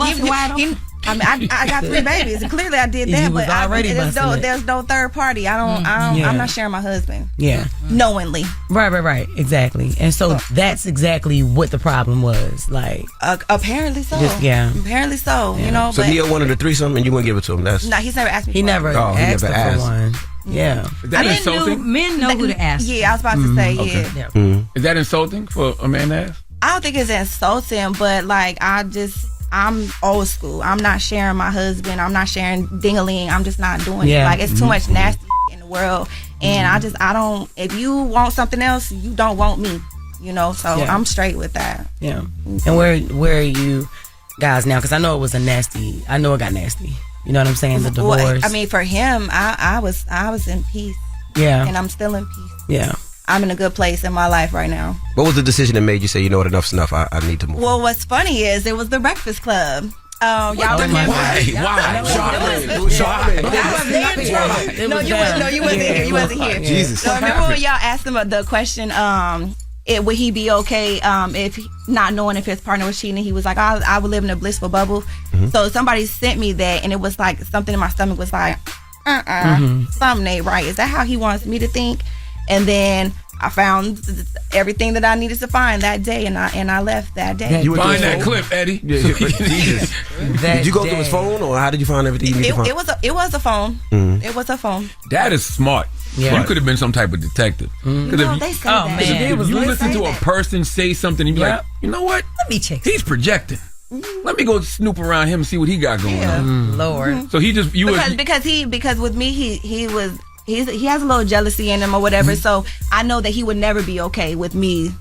I got 3 babies, and clearly I did that. But there's no third party. I'm not sharing my husband. Yeah, knowingly. Right, exactly. And so that's exactly what the problem was. Like, apparently so. Apparently so. Yeah. You know. So Neo wanted a threesome, and you wouldn't give it to him. That's no. He's never asked me. He never asked for one. Yeah. Is that insulting? Men know who to ask. Yeah, I was about to say. Yeah. Is that insulting for a man to ask? I don't think it's insulting, but like I'm old school. I'm not sharing my husband. I'm not sharing ding-a-ling. I'm just not doing it. Like, it's too much nasty in the world, and I don't. If you want something else, you don't want me. You know, so I'm straight with that. Yeah. And where are you guys now? Because I know it was I know it got nasty. You know what I'm saying? The divorce. Well, I mean, for him, I was in peace. Yeah. And I'm still in peace. Yeah. I'm in a good place in my life right now. What was the decision that made you say, you know what, enough's enough, I need to move? Well, what's funny is it was The Breakfast Club. Y'all remember? Why? No, you wasn't here. You wasn't here. Jesus. So remember when y'all asked him the question, would he be okay if not knowing if his partner was cheating? He was like, I would live in a blissful bubble. So somebody sent me that, and it was like something in my stomach was like, something ain't right. Is that how he wants me to think? And then I found everything that I needed to find that day, and I left that day. You find that clip, Eddie. Did you go through his phone, or how did you find everything you needed to find? It was a phone. Mm. It was a phone. That is smart. Yeah. You could have been some type of detective. No, they say that. If you listen to a person say something, you'd be like, you know what? Let me check. He's projecting. Let me go snoop around him and see what he got going on. Lord. So he just because with me he has a little jealousy in him or whatever. So I know that he would never be okay with me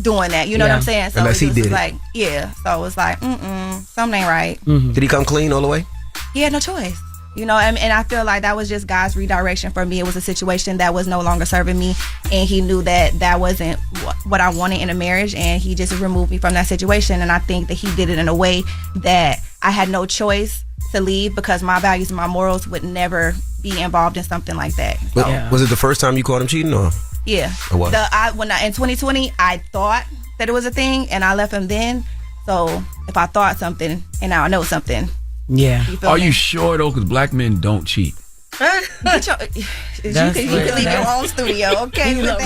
doing that. You know what I'm saying? So Unless he did it. like, yeah. So it's like, something ain't right. Did he come clean all the way? He had no choice. You know, and I feel like that was just God's redirection for me. It was a situation that was no longer serving me, and he knew that that wasn't what I wanted in a marriage, and he just removed me from that situation. And I think that he did it in a way that I had no choice to leave, because my values and my morals would never be involved in something like that. So, Was it the first time you caught him cheating, or? yeah. Or what? In 2020, I thought that it was a thing, and I left him then. So if I thought something and now I know something. Yeah. Are you sure though? Because black men don't cheat. You can leave your own studio, okay? He loves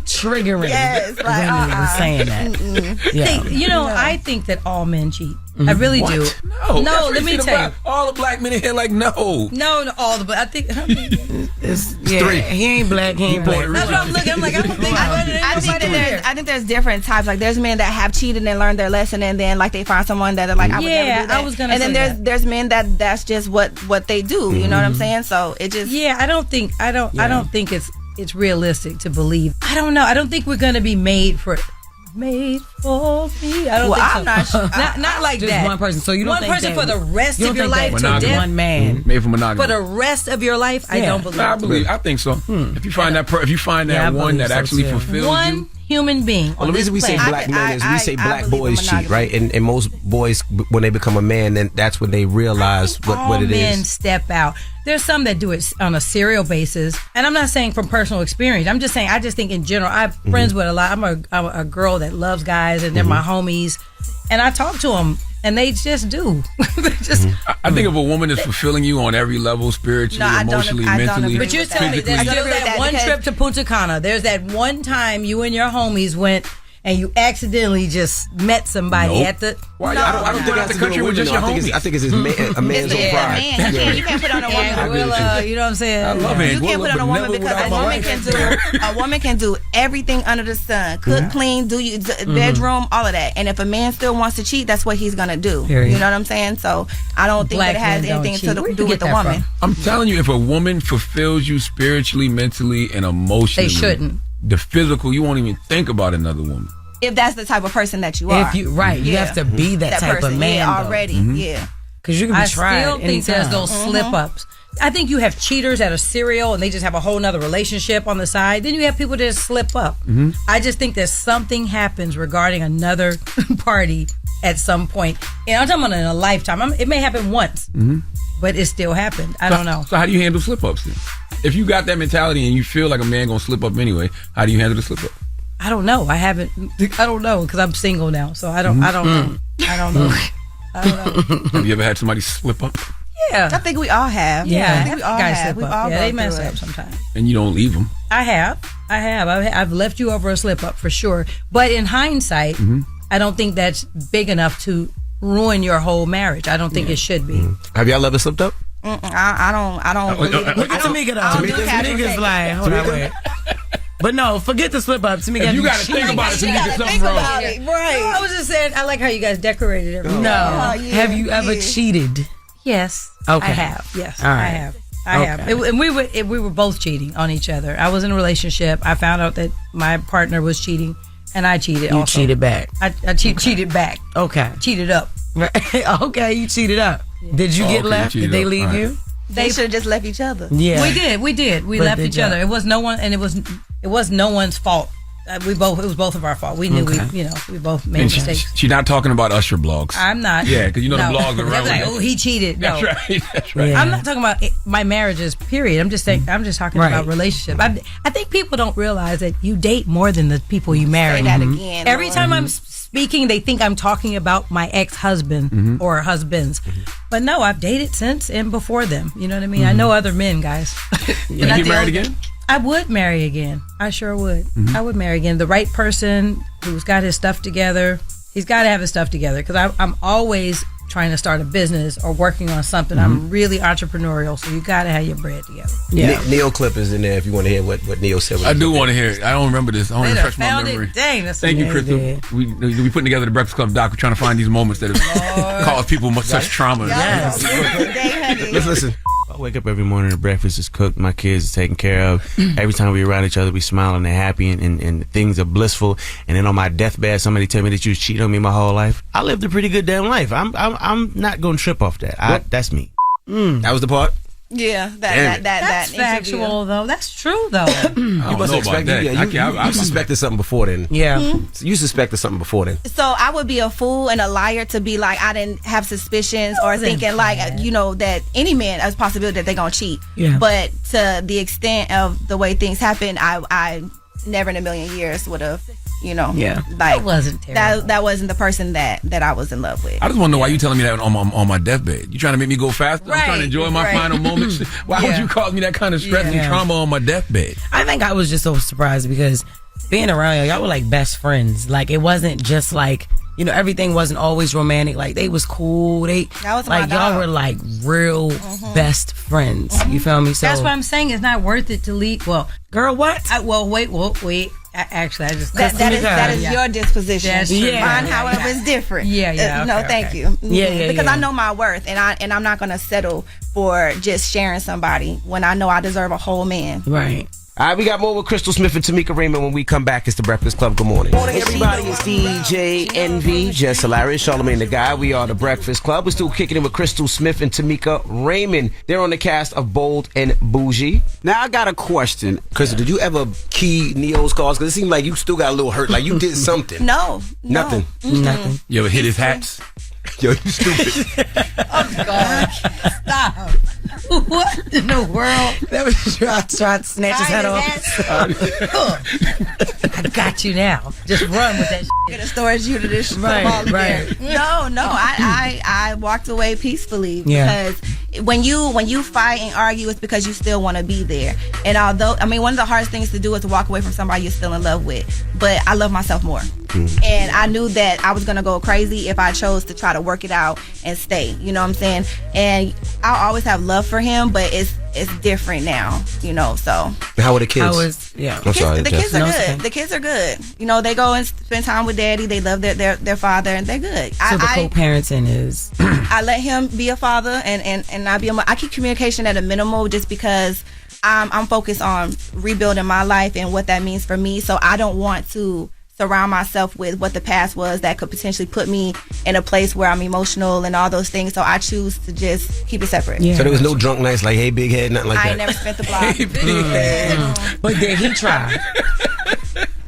triggering. Yes, like saying that. Yeah. You know, I think that all men cheat. I really do. No, let me tell you. All the black men in here, like, no. No, all the, but I think it's three. He ain't black. He ain't black. That's what I'm looking. I'm like, I'm thinking. I think there's different types. Like, there's men that have cheated and learned their lesson, and then like they find someone that are like, I would never do that. I was gonna. And then there's men that's just what they do. You know what I'm saying? So it just. Yeah, I don't think it's realistic to believe. I don't know. I don't think we're gonna be made for me. I don't think so. I'm not sure. Not like just that. One person. So you don't one think person that, for the rest you of your life to death. One man made for monogamy. For the rest of your life, I don't believe. I think so. If you find that one that actually fulfills you. Human being. Well, the reason we say black men is we say black boys cheat, right? And most boys, when they become a man, then that's when they realize what it is. All men step out. There's some that do it on a serial basis, and I'm not saying from personal experience. I'm just saying, I just think in general, I have friends with a lot. I'm a girl that loves guys, and they're my homies, and I talk to them, and they just do. I think if a woman is fulfilling you on every level, spiritually, emotionally, mentally. But you're telling me there's that one trip to Punta Cana. There's that one time you and your homies went and you accidentally just met somebody at the. Why? I don't think that's the country with just your homies. I think it's a man's own pride. You can't put on a woman. You know what I'm saying? I love it. You can't put on a woman because a woman can do everything under the sun. Cook, clean, do you bedroom, all of that. And if a man still wants to cheat, that's what he's gonna do. You know what I'm saying? So I don't think that it has anything to do with the woman. I'm telling you, if a woman fulfills you spiritually, mentally, and emotionally, they shouldn't. The physical, you won't even think about another woman. If that's the type of person that you are. You have to be that type person, of man already. Yeah. Because you can be tried. I still think there's those slip-ups. I think you have cheaters that are serial and they just have a whole nother relationship on the side. Then you have people that just slip up. I just think that something happens regarding another party at some point. And I'm talking about in a lifetime. It may happen once, but it still happened. I don't know. So how do you handle slip-ups then? If you got that mentality and you feel like a man gonna slip up anyway, how do you handle the slip-up? I don't know. I don't know because I'm single now. So I don't know. I don't know. Have you ever had somebody slip up? Yeah. I think we all have. Yeah. I think we all have. Slip up. They mess up sometimes. And you don't leave them. I have. I've left you over a slip up for sure. But in hindsight, I don't think that's big enough to ruin your whole marriage. I don't think it should be. Have y'all ever slipped up? I don't believe it. Look at Tamika though. Tamika's like, hold on, wait. But no, forget the slip up. Tamika, you got to think about it. Tamika, something wrong. Right. No, I was just saying, I like how you guys decorated everything. No. Have you ever cheated? Yes. Okay. I have. Yes. All right. I have. I have. And we were both cheating on each other. I was in a relationship. I found out that my partner was cheating, and I cheated. You cheated back. I cheated back. Okay. Cheated up. Okay, you cheated up. Did you get left? Did they leave you? They should have just left each other. Yeah, we did. We left each other. It was no one, and it was no one's fault. It was both of our fault. We knew we both made mistakes. She's not talking about Usher blogs. I'm not. Yeah, because the blogs are around. Like, oh, he cheated. No. That's right. Yeah. I'm not talking about my marriages. Period. I'm just saying. I'm just talking about relationship. I think people don't realize that you date more than the people you marry. Say that again. Every time I'm speaking, they think I'm talking about my ex-husband or husbands. But no, I've dated since and before them. You know what I mean? I know other men, guys. You get married again? I would marry again. I sure would. I would marry again. The right person who's got his stuff together. He's got to have his stuff together because I'm always trying to start a business or working on something. I'm really entrepreneurial, so you got to have your bread together. Yeah. Neo clip is in there if you want to hear what Neo said. I do want to hear it. I don't remember this. I want to refresh my memory. Dang, that's Thank you, Crystal. We putting together the Breakfast Club doc. We're trying to find these moments that have caused people such trauma. Yes. Let's listen. I wake up every morning, the breakfast is cooked, my kids are taken care of. Every time we're around each other, we smile and they're happy and things are blissful. And then on my deathbed, somebody tell me that you was cheating on me my whole life. I lived a pretty good damn life. I'm not gonna trip off that. That's me. That was the part. Yeah, that's that factual though. That's true though. You must expect that. You suspected something before then. Yeah. You suspected something before then. So I would be a fool and a liar to be like I didn't have suspicions or thinking like that any man has a possibility that they're gonna cheat. Yeah. But to the extent of the way things happen, I never in a million years would have. Like that wasn't terrible. That wasn't the person that I was in love with. I just want to know why you telling me that on my deathbed. You trying to make me go faster? Right, I'm trying to enjoy my final moments. Why would you cause me that kind of stress and trauma on my deathbed? I think I was just so surprised because being around y'all were like best friends. Like it wasn't just like everything wasn't always romantic. Like they was cool. That was like y'all were like real best friends. You feel me? So that's what I'm saying. It's not worth it to leave. Well, girl, what? Wait. Actually, I just that is your disposition. Mine, however, is different. Thank you. Because I know my worth, and I'm not gonna settle for just sharing somebody when I know I deserve a whole man. Right. All right, we got more with Crystal Smith and Tamika Raymond when we come back. It's the Breakfast Club. Good morning. Morning, everybody. It's DJ Envy, Jess Hilarious, Charlamagne the Guy. We are the Breakfast Club. We're still kicking in with Crystal Smith and Tamika Raymond. They're on the cast of Bold and Bougie. Now, I got a question. Crystal, did you ever key Neo's calls? Because it seemed like you still got a little hurt. Like you did something. No. Nothing. Nothing. You ever hit his hats? Yo, you stupid. Oh, God. Stop. What in the world? That was trying to snatch his head off. I got you now. Just run with that shit. Get a storage unit. This right. No. I walked away peacefully because when you fight and argue, it's because you still want to be there. And although one of the hardest things to do is to walk away from somebody you're still in love with. But I love myself more. And I knew that I was gonna go crazy if I chose to try to work it out and stay. You know what I'm saying? And I'll always have love for him, but it's different now. So how are the kids? The kids are good. The kids are good. They go and spend time with daddy. They love their father, and they're good. So the co-parenting is. I let him be a father, and I be a mother. I keep communication at a minimal just because I'm focused on rebuilding my life and what that means for me. So I don't want to surround myself with what the past was that could potentially put me in a place where I'm emotional and all those things. So I choose to just keep it separate. Yeah. So there was no drunk nights like, hey, big head, nothing like that? I ain't never spent the block. Hey, big head. But did he try?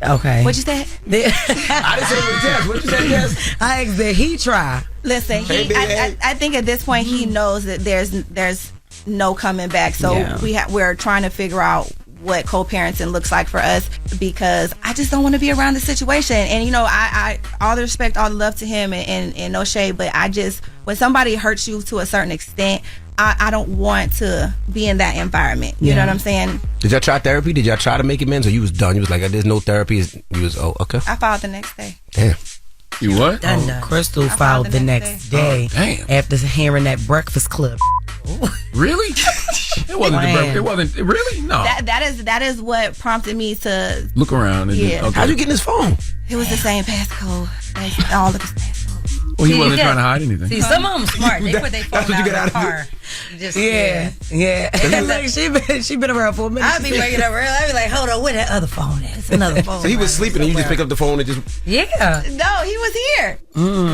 Okay. What'd you say? I didn't say it was Jess. What'd you say, Jess? I asked, did he try? Listen, I think at this point he knows that there's no coming back. So we're trying to figure out what co-parenting looks like for us because I just don't want to be around the situation. And I all the respect, all the love to him and no shade, but I just, when somebody hurts you to a certain extent, I don't want to be in that environment. You know what I'm saying? Did y'all try therapy? Did y'all try to make amends, or you was done? You was like, there's no therapy. You was okay. I filed the next day. Damn. You what? Crystal filed the next day. Damn. After hearing that Breakfast Club. Really? It wasn't the breakfast. It wasn't really. No. That is what prompted me to look around. And okay. How'd you get in his phone? It was the same passcode. All of his passcodes. Well, he wasn't trying to hide anything. See, some of them smart. They put their phone out in the car. Like she been around for a minute. I'd be waking up early. I'd be like, hold on, where that other phone is? It's another phone. So he was sleeping and you just pick up the phone and just. Yeah. No, he was here.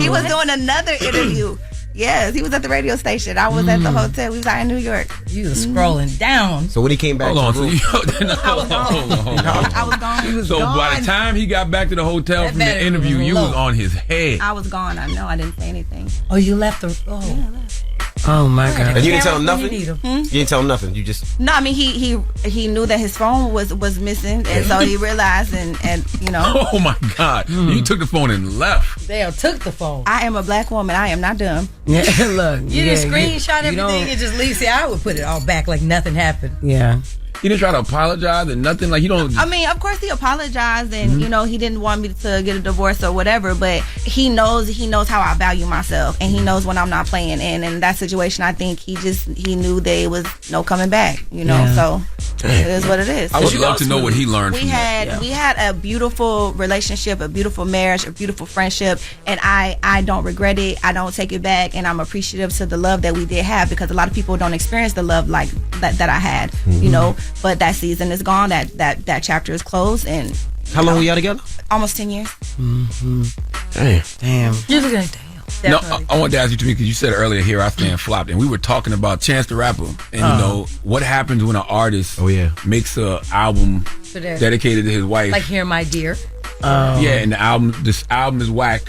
He was doing another interview. Yes, he was at the radio station. I was at the hotel. We was out in New York. You was scrolling down. So when he came back, hold on. I was gone. So by the time he got back to the hotel from the interview, you was on his head. I was gone. I know. I didn't say anything. Oh, you left the. Yeah, I left. Oh my God! And you didn't tell him nothing. You didn't tell him nothing. You just no. I mean, he knew that his phone was missing, and so he realized, and you know. Oh my God! You took the phone and left. They took the phone. I am a black woman. I am not dumb. Yeah, look. You just screenshot everything and just leave. See, I would put it all back like nothing happened. Yeah. He didn't try to apologize and nothing. Like, you don't. I mean, of course he apologized, and you know he didn't want me to get a divorce or whatever. But he knows how I value myself, and he knows when I'm not playing. And in that situation, I think he knew there was no coming back. You know, so it is what it is. I would love to know what he learned. We had a beautiful relationship, a beautiful marriage, a beautiful friendship, and I don't regret it. I don't take it back, and I'm appreciative to the love that we did have, because a lot of people don't experience the love like that I had. You know. But that season is gone. That chapter is closed. And how long were y'all together? Almost 10 years. Damn. You're looking at No, I wanted to ask you, Tami, because you said earlier, Here I Stand flopped, and we were talking about Chance the Rapper, and you know what happens when an artist makes an album dedicated to his wife, like Here My Dear. And this album is whack.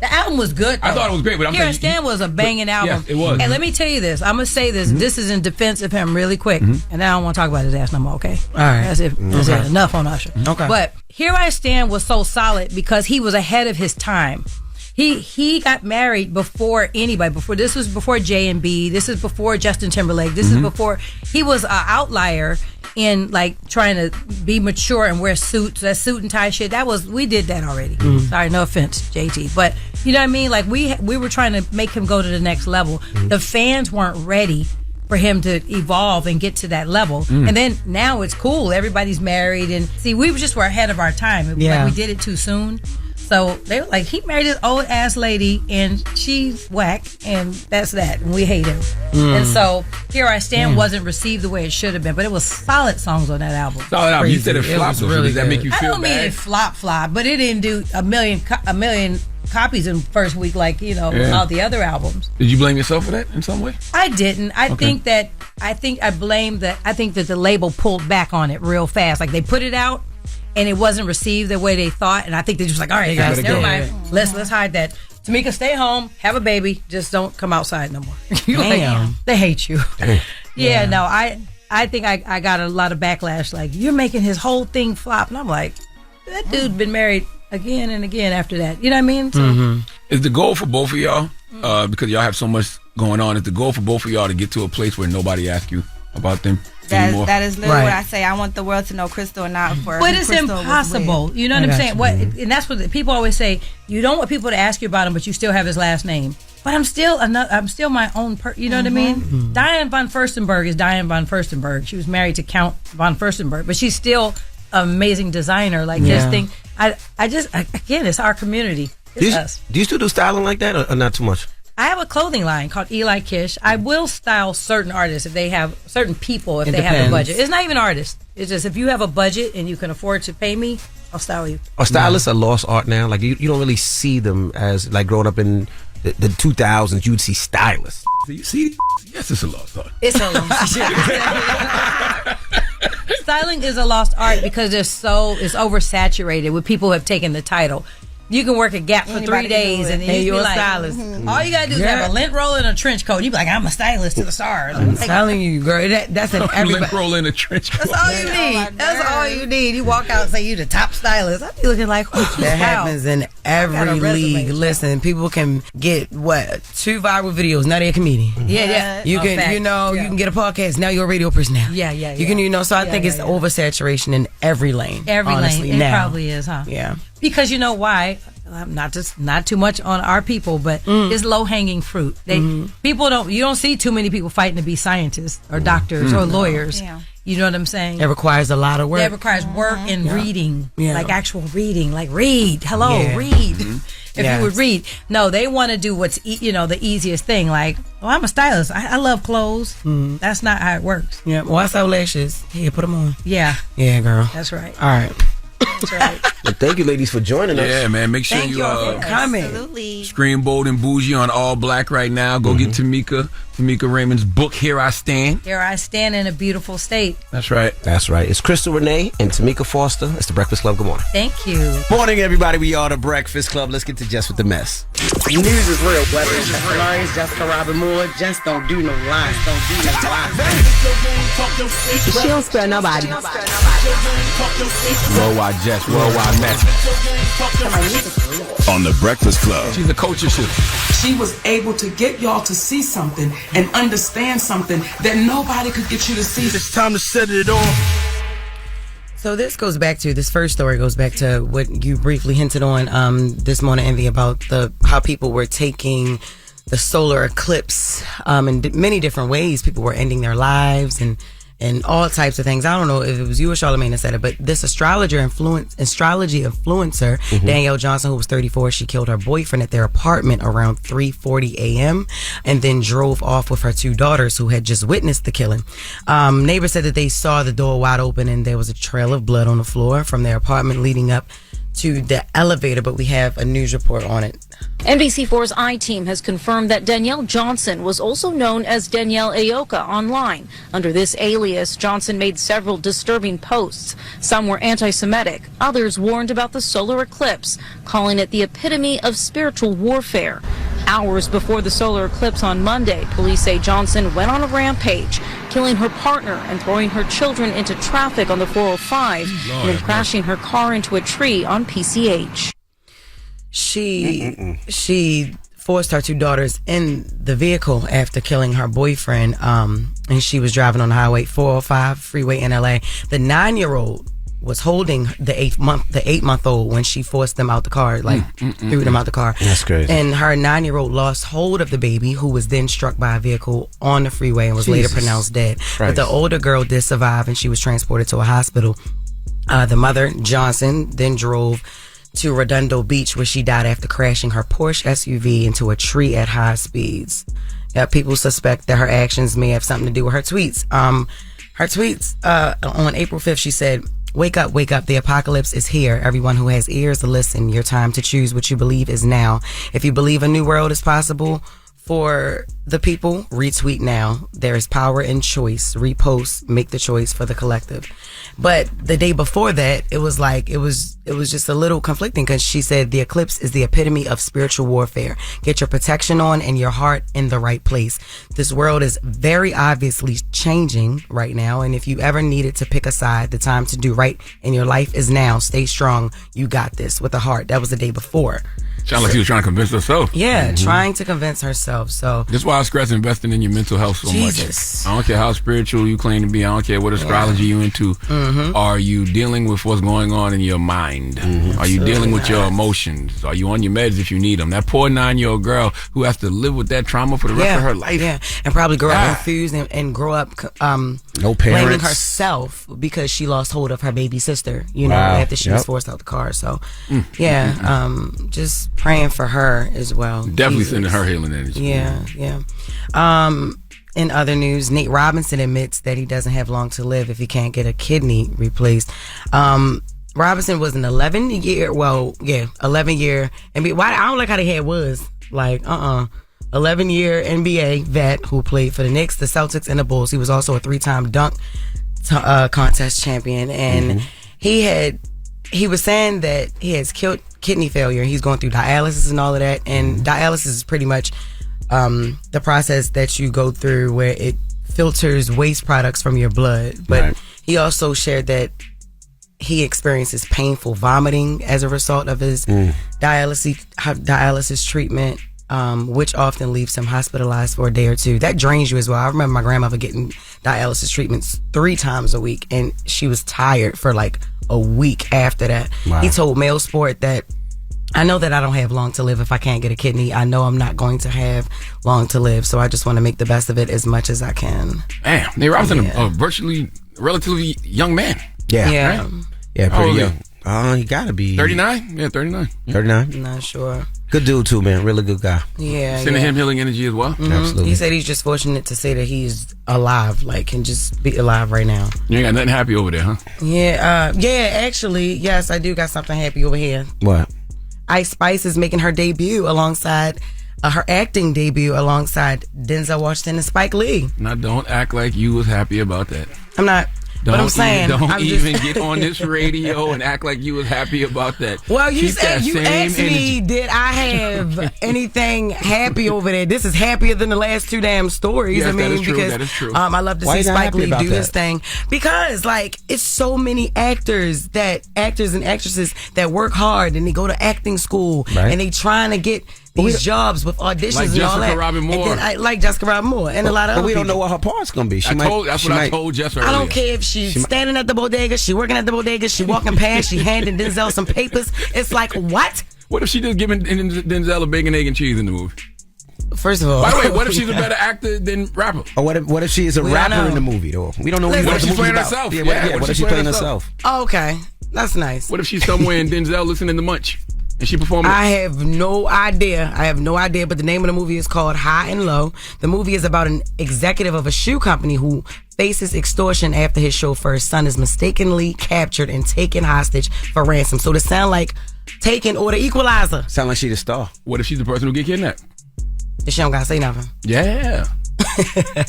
The album was good, though. I thought it was great, but I'm Here I saying Stand was a banging album. Yes, it was. And let me tell you this. I'm going to say this. This is in defense of him really quick. And then I don't want to talk about his ass no more, okay? All right. That's it. Enough on Usher. Okay. But Here I Stand was so solid because he was ahead of his time. He got married before anybody. This was before J&B. This is before Justin Timberlake. This is before he was an outlier in like trying to be mature and wear suits. That suit and tie shit. We did that already. Sorry, no offense, JT, but you know what I mean. Like we were trying to make him go to the next level. The fans weren't ready for him to evolve and get to that level. And then now it's cool. Everybody's married, and see, we just were ahead of our time. Like we did it too soon. So they were like, he married this old ass lady and she's whack, and that's that. And we hate him. And so Here I Stand wasn't received the way it should have been, but it was solid songs on that album. Solid album. You said it flopped, so does that make you feel bad? I don't mean it flop, but it didn't do a million copies in first week like, you know, all the other albums. Did you blame yourself for that in some way? I didn't. I think that the label pulled back on it real fast. Like they put it out and it wasn't received the way they thought, and I think they're just like, all right, guys, never mind. Let's hide that. Tamika, stay home, have a baby, just don't come outside no more. Like, they hate you. No, I think I got a lot of backlash. Like, you're making his whole thing flop, and I'm like, that dude been married again and again after that. You know what I mean? So, is the goal for both of y'all, because y'all have so much going on, is the goal for both of y'all to get to a place where nobody asks you about them anymore? That is literally what I say. I want the world to know Crystal and not for But it's impossible. You know what I'm saying? And that's what people always say. You don't want people to ask you about him, but you still have his last name. But I'm still my own person. You know what I mean? Diane von Furstenberg is Diane von Furstenberg. She was married to Count von Furstenberg, but she's still an amazing designer. Like this thing, again, it's our community. It's us. Do you still do styling like that, or not too much? I have a clothing line called Eli Kish. I will style certain artists if they have certain people, if they have a budget. It's not even artists. It's just if you have a budget and you can afford to pay me, I'll style you. Are stylists a lost art now? Like you don't really see them as like growing up in the 2000s. You'd see stylists. You see, yes, it's a lost art. It's a lost art. Styling is a lost art because it's oversaturated with people who have taken the title. You can work at Gap for 3 days and then you're a stylist. All you gotta do is have a lint roller and a trench coat. You be like, I'm a stylist to the stars. I'm telling you, girl, that's an everybody. Lint roller and a trench coat. That's all you need. That's all you need. You walk out and say you the top stylist. I be looking like, that happens in every league. Listen, people can get 2 viral videos. Now they're a comedian. Yeah. You can, you can get a podcast. Now you're a radio personality. Yeah. You can, so I think it's oversaturation in every lane. Honestly, it probably is, huh? Yeah. Because you know why? Not too much on our people, but it's low hanging fruit. You don't see too many people fighting to be scientists or doctors or lawyers. Yeah. You know what I'm saying? It requires a lot of work. It requires work and reading, like actual reading, like read. Hello, read. If you would read. No, they want to do what's the easiest thing. Like, I'm a stylist. I love clothes. That's not how it works. Yeah. Well, I sell lashes. Here, put them on. Yeah. Yeah, girl. That's right. All right. That's right. Well, thank you, ladies, for joining us. Yeah, man. Make sure Thank you all for coming. Absolutely. Scream bold and bougie on all black right now. Go get Tamika Raymond's book, Here I Stand. Here I stand in a beautiful state. That's right. That's right. It's Crystal Renee and Tamika Foster. It's the Breakfast Club. Good morning. Thank you. Morning, everybody. We are the Breakfast Club. Let's get to Jess with the Mess. News is real. Whether it's Jess Hilarious, Jessica Robin Moore, just don't do no lies. Don't do no lies. She don't spare nobody. Worldwide Jess, worldwide Mack. On the Breakfast Club. She's a culture shift. She was able to get y'all to see something and understand something that nobody could get you to see. It's time to set it off. So this first story goes back to what you briefly hinted on this morning, Envy, about how people were taking the solar eclipse in many different ways. People were ending their lives and all types of things. I don't know if it was you or Charlamagne that said it, but this astrology influencer, Danielle Johnson, who was 34, she killed her boyfriend at their apartment around 3:40 a.m. and then drove off with her 2 daughters who had just witnessed the killing. Neighbors said that they saw the door wide open and there was a trail of blood on the floor from their apartment leading up to the elevator, but we have a news report on it. NBC4's I-Team has confirmed that Danielle Johnson was also known as Danielle Aoka online. Under this alias, Johnson made several disturbing posts. Some were anti-Semitic. Others warned about the solar eclipse, calling it the epitome of spiritual warfare. Hours before the solar eclipse on Monday, police say Johnson went on a rampage, killing her partner and throwing her children into traffic on the 405, and then crashing her car into a tree on PCH. She forced her 2 daughters in the vehicle after killing her boyfriend, and she was driving on the highway 405 freeway in LA. The 9-year-old was holding the 8-month-old when she forced them out the car, threw them out the car. That's crazy. And her 9-year-old lost hold of the baby, who was then struck by a vehicle on the freeway and was later pronounced dead. Christ. But the older girl did survive, and she was transported to a hospital. The mother, Johnson, then drove to Redondo Beach, where she died after crashing her Porsche SUV into a tree at high speeds. People suspect that her actions may have something to do with her tweets. On April 5th, she said, wake up, the apocalypse is here. Everyone who has ears to listen, your time to choose what you believe is now. If you believe a new world is possible for the people, retweet now. There is power in choice. Repost, make the choice for the collective. But the day before that, it was just a little conflicting, because she said the eclipse is the epitome of spiritual warfare. Get your protection on and your heart in the right place. This world is very obviously changing right now, and if you ever needed to pick a side, the time to do right in your life is now. Stay strong. You got this with a heart. That was the day before. Sound like she was trying to convince herself. Yeah, trying to convince herself. So that's why I stress investing in your mental health so much. I don't care how spiritual you claim to be. I don't care what astrology you into. Are you dealing with what's going on in your mind? Are you dealing with your emotions? Are you on your meds if you need them? That poor 9-year-old girl who has to live with that trauma for the rest of her life. Yeah, and probably grow up confused and grow up no parents, blaming herself because she lost hold of her baby sister, after she was forced out the car. So, just praying for her as well. Definitely sending her healing energy. Yeah. In other news, Nate Robinson admits that he doesn't have long to live if he can't get a kidney replaced. Robinson was an 11-year NBA. Why I don't like how the head was 11-year NBA vet who played for the Knicks, the Celtics, and the Bulls. He was also a 3-time dunk contest champion, and he was saying that he has kidney failure. He's going through dialysis and all of that, and dialysis is pretty much the process that you go through where it filters waste products from your blood. But he also shared that he experiences painful vomiting as a result of his dialysis treatment, which often leaves him hospitalized for a day or two. That drains you as well. I remember my grandmother getting dialysis treatments 3 times a week, and she was tired for a week after that. He told Mail Sport that, I know that I don't have long to live if I can't get a kidney. I know I'm not going to have long to live, so I just want to make the best of it as much as I can. Damn, Nate Robinson, a relatively young man. Yeah, pretty young. He gotta be 39. Yeah, 39. 39. I'm not sure. Good dude too, man. Really good guy. Yeah. Sending him healing energy as well. Mm-hmm. Absolutely. He said he's just fortunate to say that he's alive, like can just be alive right now. You ain't got nothing happy over there, huh? Yeah. Actually, yes, I do got something happy over here. What? Ice Spice is making her debut alongside her acting debut alongside Denzel Washington and Spike Lee. Now, don't act like you was happy about that. I'm not. But I'm saying, don't even get on this radio and act like you was happy about that. Well, you said you asked me, did I have anything happy over there? This is happier than the last two damn stories. Yes, I mean, that is true. because That is true. I love to see Spike Lee do his thing because, like, it's so many actors and actresses that work hard and they go to acting school and they trying to get these jobs with auditions like and all that. Robin Moore. And then, like Jessica Robin Moore and a lot of other But we don't people. know what her part's gonna be. That's what I told Jess earlier. I don't care if she's standing at the bodega, she working at the bodega, she walking past, she handing Denzel some papers. It's like, what? What if she just giving Denzel a bacon, egg, and cheese in the movie? First of all, by the way, what if she's a better actor than rapper? Or what if she is a rapper in the movie though? We don't know What if she's playing about. herself? Yeah, what if she's playing herself? Oh, okay, that's nice. What if she's somewhere in Denzel listening to Munch and she performing? I have no idea. But the name of the movie is called High and Low. The movie is about an executive of a shoe company who faces extortion after his chauffeur's son is mistakenly captured and taken hostage for ransom. So to sound like Taken or the Equalizer. Sound like she the star. What if she's the person who get kidnapped? She don't gotta say nothing. Yeah.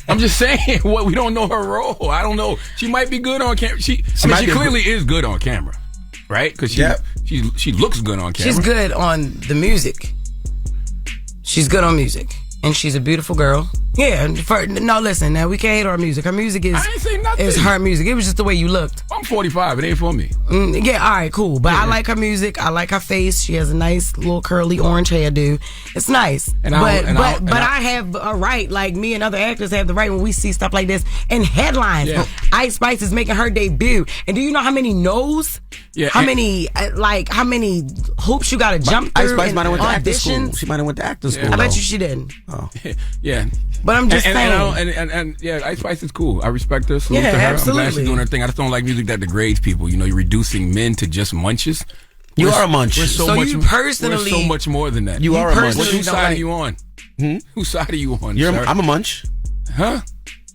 I'm just saying, what we don't know her role. I don't know. She might be good on camera. She clearly is good on camera, right? Because she looks good on camera. She's good on the music. She's good on music, and she's a beautiful girl. Yeah. Listen. Now we can't hate her music. Her music is. I ain't say nothing. Is her music. It was just the way you looked. I'm 45. It ain't for me. Yeah. All right. Cool. But I like her music. I like her face. She has a nice little curly orange hairdo. It's nice. I have a right, like me and other actors have the right when we see stuff like this in headlines. Yeah. Ice Spice is making her debut, and do you know how many no's? Yeah. How many hoops you got to jump through? Ice Spice might have went to acting auditions? school. She might have went to acting school. I bet you she didn't. Oh. Yeah. But I'm just saying. And Ice Spice is cool. I respect her. Salute Yeah, to her. absolutely. I'm glad she's doing her thing. I just don't like music that degrades people. You know, you're reducing men to just munches. You are a munch. We're So you personally- we're so much more than that. You are a munch. Whose side are you on? Whose side are you on? Sir? I'm a munch. Huh?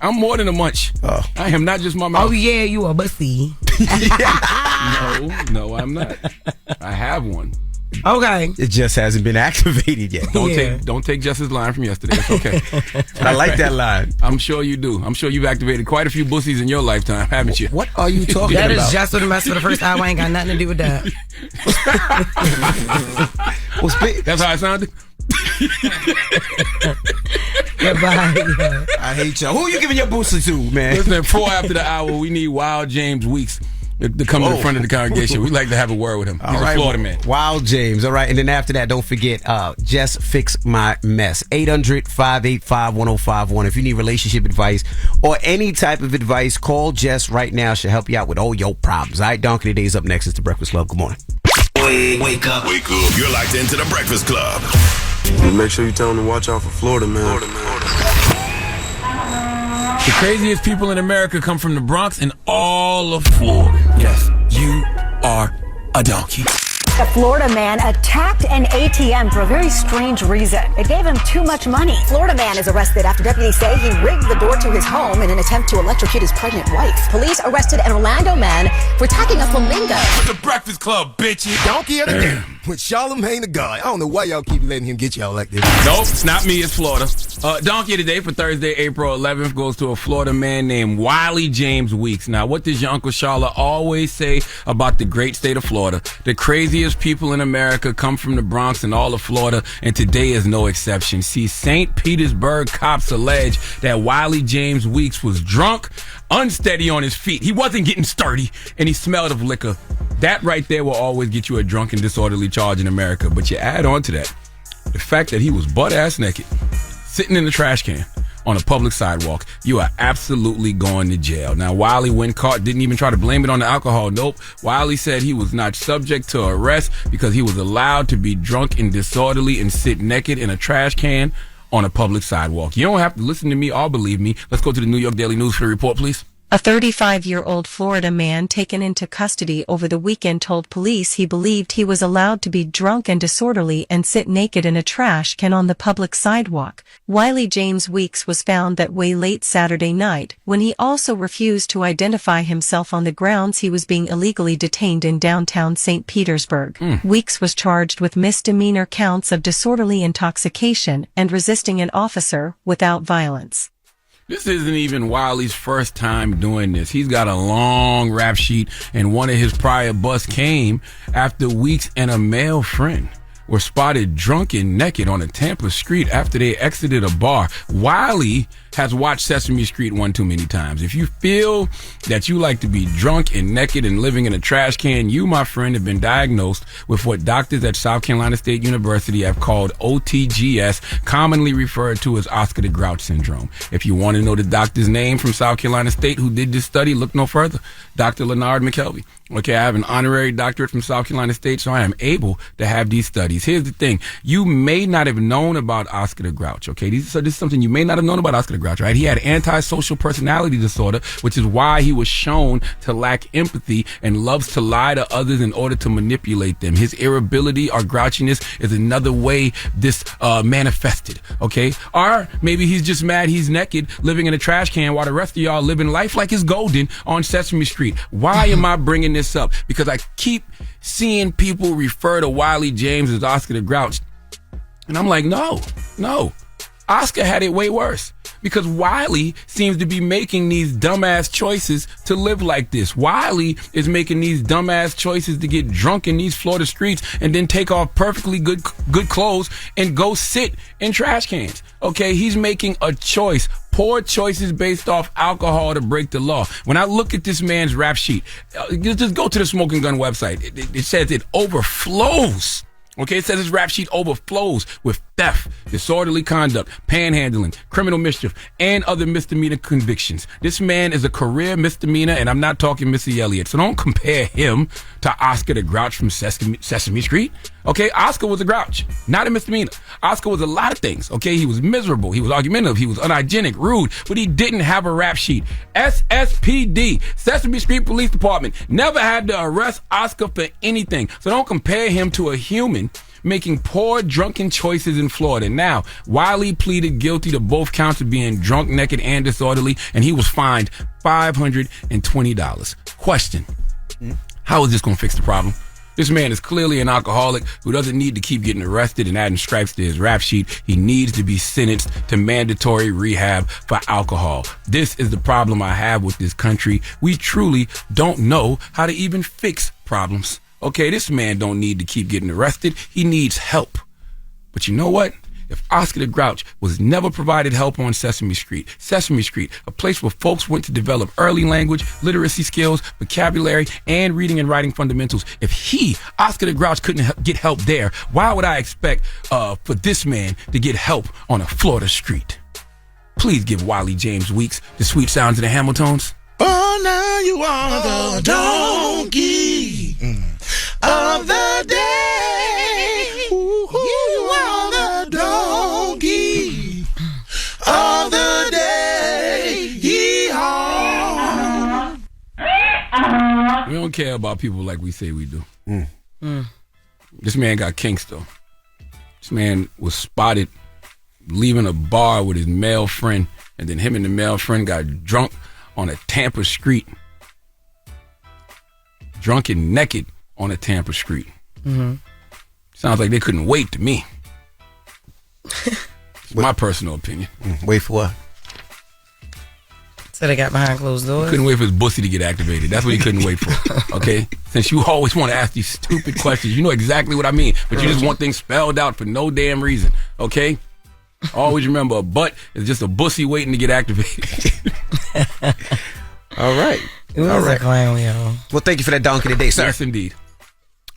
I'm more than a munch. Oh. I am not just my mouth. Oh yeah, you are bussy. No, I'm not. I have one. Okay. It just hasn't been activated yet. Don't take Jess's line from yesterday. It's okay. I like that line. I'm sure you do. I'm sure you've activated quite a few bussies in your lifetime, haven't you? What are you talking That about? is Jess With The Mess for the first hour. I ain't got nothing to do with that. That's how it sounded. Goodbye. I hate y'all. Who you giving your booster to, man? Listen, 4 after the hour, we need Wild James Weeks to come to the front of the congregation. We'd like to have a word with him. He's a Florida man. Wild James. All right. And then after that, don't forget, Jess Fix My Mess. 800-585-1051. If you need relationship advice or any type of advice, call Jess right now. She'll help you out with all your problems. All right. Donkey Today's up next. It's The Breakfast Club. Good morning. Wake up. You're locked into The Breakfast Club. Make sure you tell them to watch out for Florida, man. The craziest people in America come from the Bronx and all of Florida. Yes, you are a donkey. A Florida man attacked an ATM for a very strange reason. It gave him too much money. Florida man is arrested after deputies say he rigged the door to his home in an attempt to electrocute his pregnant wife. Police arrested an Orlando man for attacking a flamingo. It's the Breakfast Club, bitches. Donkey of the day with Charlamagne the God. I don't know why y'all keep letting him get y'all like this. Nope, it's not me. It's Florida. Donkey of the day for Thursday, April 11th goes to a Florida man named Wiley James Weeks. Now, what does your Uncle Charla always say about the great state of Florida? The craziest people in America come from the Bronx and all of Florida, and today is no exception. See, St. Petersburg cops allege that Wiley James Weeks was drunk, unsteady on his feet. He wasn't getting sturdy, and he smelled of liquor. That right there will always get you a drunk and disorderly charge in America. But you add on to that the fact that he was butt-ass naked, sitting in the trash can on a public sidewalk. You are absolutely going to jail. Now, Wiley, when caught, didn't even try to blame it on the alcohol. Nope. Wiley said he was not subject to arrest because he was allowed to be drunk and disorderly and sit naked in a trash can on a public sidewalk. You don't have to listen to me or believe me. Let's go to the New York Daily News for the report, please. A 35-year-old Florida man taken into custody over the weekend told police he believed he was allowed to be drunk and disorderly and sit naked in a trash can on the public sidewalk. Wiley James Weeks was found that way late Saturday night, when he also refused to identify himself on the grounds he was being illegally detained in downtown St. Petersburg. Weeks was charged with misdemeanor counts of disorderly intoxication and resisting an officer without violence. This isn't even Wiley's first time doing this. He's got a long rap sheet, and one of his prior busts came after Weeks and a male friend were spotted drunk and naked on a Tampa street after they exited a bar. Wiley has watched Sesame Street one too many times. If you feel that you like to be drunk and naked and living in a trash can, you, my friend, have been diagnosed with what doctors at South Carolina State University have called OTGS, commonly referred to as Oscar the Grouch syndrome. If you want to know the doctor's name from South Carolina State who did this study, look no further. Dr. Leonard McKelvey. Okay, I have an honorary doctorate from South Carolina State, so I am able to have these studies. Here's the thing. You may not have known about Oscar the Grouch, okay? This is something you may not have known about Oscar the Grouch, right? He had antisocial personality disorder, which is why he was shown to lack empathy and loves to lie to others in order to manipulate them. His irritability or grouchiness is another way this manifested, okay? Or maybe he's just mad he's naked, living in a trash can while the rest of y'all living life like it's golden on Sesame Street. Why am I bringing this up? Because I keep seeing people refer to Wiley James as Oscar the Grouch. And I'm like, no. Oscar had it way worse. Because Wiley seems to be making these dumbass choices to live like this. Wiley is making these dumbass choices to get drunk in these Florida streets and then take off perfectly good clothes and go sit in trash cans. Okay, he's making a choice. Poor choices based off alcohol to break the law. When I look at this man's rap sheet, just go to the Smoking Gun website. It says it overflows. Okay, it says his rap sheet overflows with theft, disorderly conduct, panhandling, criminal mischief, and other misdemeanor convictions. This man is a career misdemeanor, and I'm not talking Missy Elliott. So don't compare him to Oscar the Grouch from Sesame Street. Okay, Oscar was a grouch, not a misdemeanor. Oscar was a lot of things. Okay, he was miserable, he was argumentative, he was unhygienic, rude, but he didn't have a rap sheet. SSPD, Sesame Street Police Department, never had to arrest Oscar for anything. So don't compare him to a human making poor, drunken choices in Florida. Now, Wiley pleaded guilty to both counts of being drunk, naked, and disorderly, and he was fined $520. Question: how is this going to fix the problem? This man is clearly an alcoholic who doesn't need to keep getting arrested and adding stripes to his rap sheet. He needs to be sentenced to mandatory rehab for alcohol. This is the problem I have with this country. We truly don't know how to even fix problems. Okay, this man don't need to keep getting arrested. He needs help. But you know what? If Oscar the Grouch was never provided help on Sesame Street, a place where folks went to develop early language, literacy skills, vocabulary, and reading and writing fundamentals, if Oscar the Grouch, couldn't get help there, why would I expect for this man to get help on a Florida street? Please give Wiley James Weeks the sweet sounds of the Hamiltons. Oh, now you are the donkey of the day. Ooh, you are the donkey of the day. Yee-haw. We don't care about people like we say we do. This man got kinks, though. This man was spotted leaving a bar with his male friend, and then him and the male friend got drunk on a Tampa street. Drunk and naked on a Tampa street. Sounds like they couldn't wait to me. It's my personal opinion. Wait for what? So they got behind closed doors? Couldn't wait for his bussy to get activated. That's what he couldn't wait for. Okay? Since you always want to ask these stupid questions, you know exactly what I mean. But you just want things spelled out for no damn reason. Okay? Always remember, a butt is just a bussy waiting to get activated. All right. All right. Well, thank you for that donkey today, sir. Yes, indeed.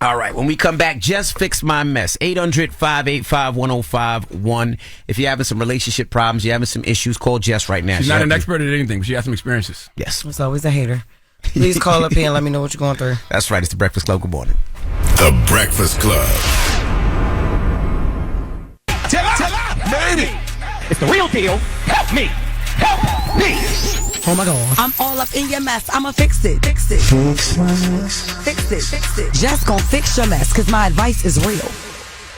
All right. When we come back, Just Fix My Mess. 800-585-1051. If you're having some relationship problems, you're having some issues, call Jess right now. She's not an expert at anything, but she has some experiences. Yes. It's always a hater. Please call up here and let me know what you're going through. That's right. It's the Breakfast Club. Good morning. The Breakfast Club. Made it. It's the real deal. Help me. Help me. Oh my God. I'm all up in your mess. I'ma fix it. Fix it. Fix my mess. Fix it. Fix it. Just gonna fix your mess, cause my advice is real.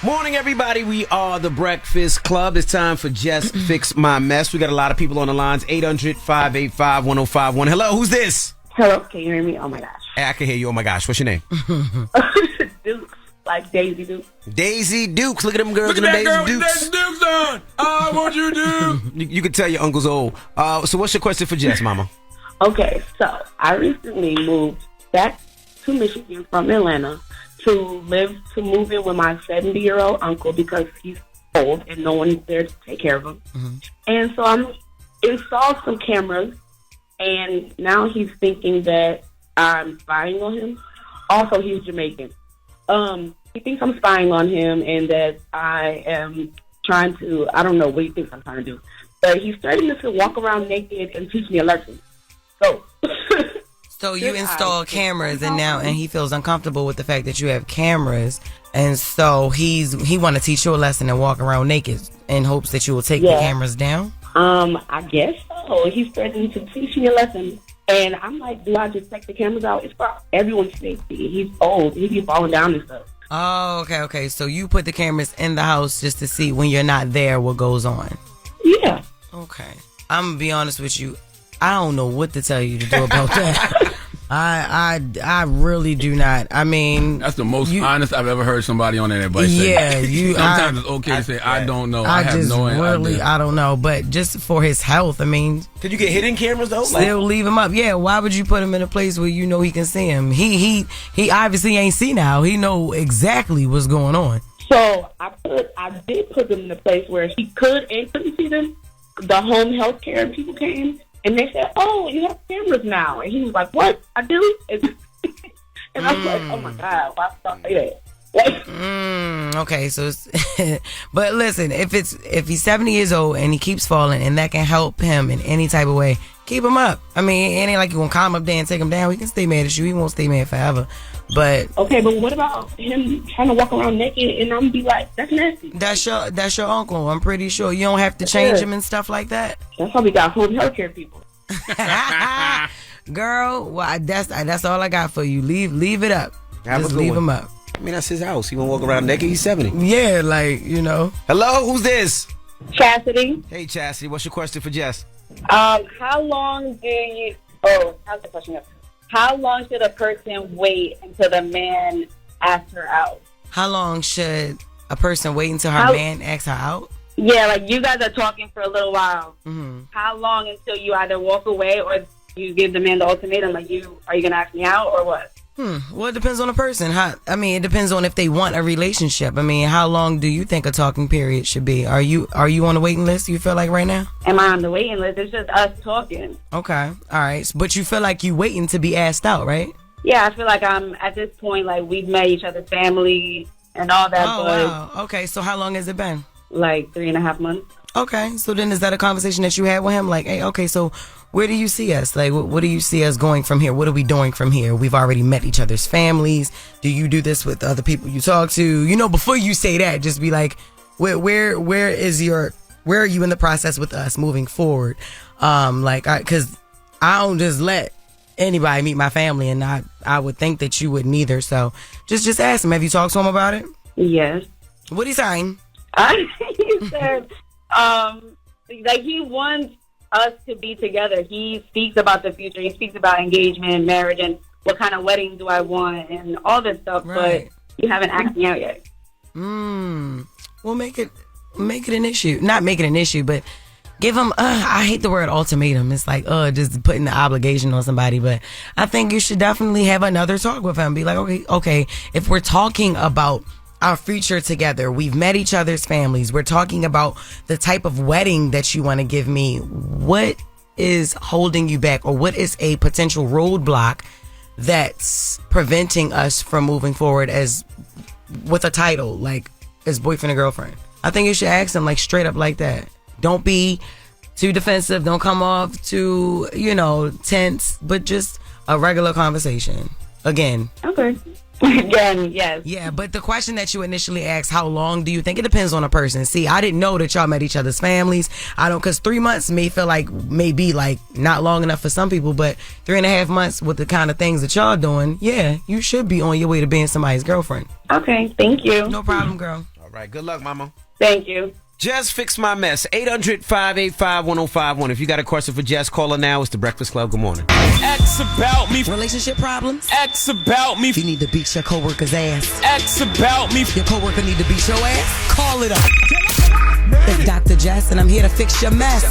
Morning, everybody. We are the Breakfast Club. It's time for Jess Fix My Mess. We got a lot of people on the lines. 800-585-1051. Hello, who's this? Hello, can you hear me? Oh my gosh. Hey, I can hear you. Oh my gosh. What's your name? Dukes, like Daisy Dukes. Daisy Dukes. Look at them girls in the Daisy Dukes. Daisy Dukes on. I want you to. You can tell your uncle's old. So what's your question for Jess, mama? Okay, so I recently moved back to Michigan from Atlanta to move in with my 70-year-old uncle because he's old and no one's there to take care of him. Mm-hmm. And so I'm installed some cameras, and now he's thinking that I'm spying on him. Also, he's Jamaican. He thinks I'm spying on him and that I am trying to, I don't know what he thinks I'm trying to do, but he's threatening to walk around naked and teach me a lesson. So you install cameras and he feels uncomfortable with the fact that you have cameras, and so he want to teach you a lesson and walk around naked in hopes that you will take the cameras down? I guess so. He's threatening to teach me a lesson, and I'm like, do I just take the cameras out? It's for everyone's safety. He's old. He be falling down and stuff. Oh, okay. So you put the cameras in the house just to see when you're not there what goes on? Yeah. Okay. I'm going to be honest with you. I don't know what to tell you to do about that. I really do not. I mean, that's the most honest I've ever heard somebody on that advice. Yeah, sometimes it's okay to say I don't know. I have no idea. I don't know, but just for his health, I mean, could you get hidden cameras though? Still leave him up. Yeah, why would you put him in a place where you know he can see him? He obviously ain't senile. He know exactly what's going on. So I did put him in a place where he could and couldn't see them. The home health care people came. And they said, "Oh, you have cameras now." And he was like, "What? I do?" And I was like, "Oh my God, why did I say that?" Okay, so but listen, if he's 70 years old and he keeps falling and that can help him in any type of way, keep him up. I mean, it ain't like you gonna calm him up there and take him down. He can stay mad at you. He won't stay mad forever. But okay, but what about him trying to walk around naked and I'm gonna be like, that's nasty. That's your uncle. I'm pretty sure you don't have to change him and stuff like that. That's why we got home health care people. Girl, well, that's all I got for you. Leave it up. Just leave him up. I mean, that's his house. He won't walk around naked. He's 70. Yeah, like, you know. Hello, who's this? Chastity. Hey, Chastity. What's your question for Jess? How long do you? Oh, how's the question up? How long should a person wait until the man asks her out? How long should a person wait until her man asks her out? Yeah, like you guys are talking for a little while. Mm-hmm. How long until you either walk away or you give the man the ultimatum? Like, are you gonna ask me out or what? Well, it depends on the person. It depends on if they want a relationship. I mean, how long do you think a talking period should be? Are you on the waiting list? You feel like right now? Am I on the waiting list? It's just us talking. Okay, all right. But you feel like you waiting to be asked out, right? Yeah, I feel like I'm at this point. Like, we've met each other's family and all that. Oh, wow. Okay, so how long has it been? Like 3.5 months. Okay, so then is that a conversation that you had with him? Like, hey, okay, so where do you see us? Like, what do you see us going from here? What are we doing from here? We've already met each other's families. Do you do this with other people you talk to? You know, before you say that, just be like, where are you in the process with us moving forward? Because I don't just let anybody meet my family, and I would think that you wouldn't either. So just ask him. Have you talked to him about it? Yes. What'd he say? He said, like, he wants us to be together. He speaks about the future. He speaks about engagement and marriage and what kind of wedding do I want and all this stuff. Right. But you haven't asked me out yet. Well, make it an issue. Not make it an issue, but give him. I hate the word ultimatum. It's like just putting the obligation on somebody. But I think you should definitely have another talk with him. Be like, okay. If we're talking about our future together, we've met each other's families, we're talking about the type of wedding that you want to give me, what is holding you back, or what is a potential roadblock that's preventing us from moving forward as with a title, like as boyfriend and girlfriend? I think you should ask them like straight up like that. Don't be too defensive, don't come off too, tense, but just a regular conversation. Again. Okay. Again, yes. Yeah, but the question that you initially asked, how long do you think? It depends on a person. See, I didn't know that y'all met each other's families. I don't, because 3 months may feel like maybe like not long enough for some people, but 3.5 months with the kind of things that y'all doing, yeah, you should be on your way to being somebody's girlfriend. Okay, thank you. No problem, girl. All right, good luck, mama. Thank you. Jess, fix my mess. 800-585-1051. If you got a question for Jess, call her now. It's the Breakfast Club. Good morning. Ask about me. Relationship problems? Ask about me. You need to beat your coworker's ass. Ask about me. Your coworker need to beat your ass? Call it up. It's Dr. Jess, and I'm here to fix your mess.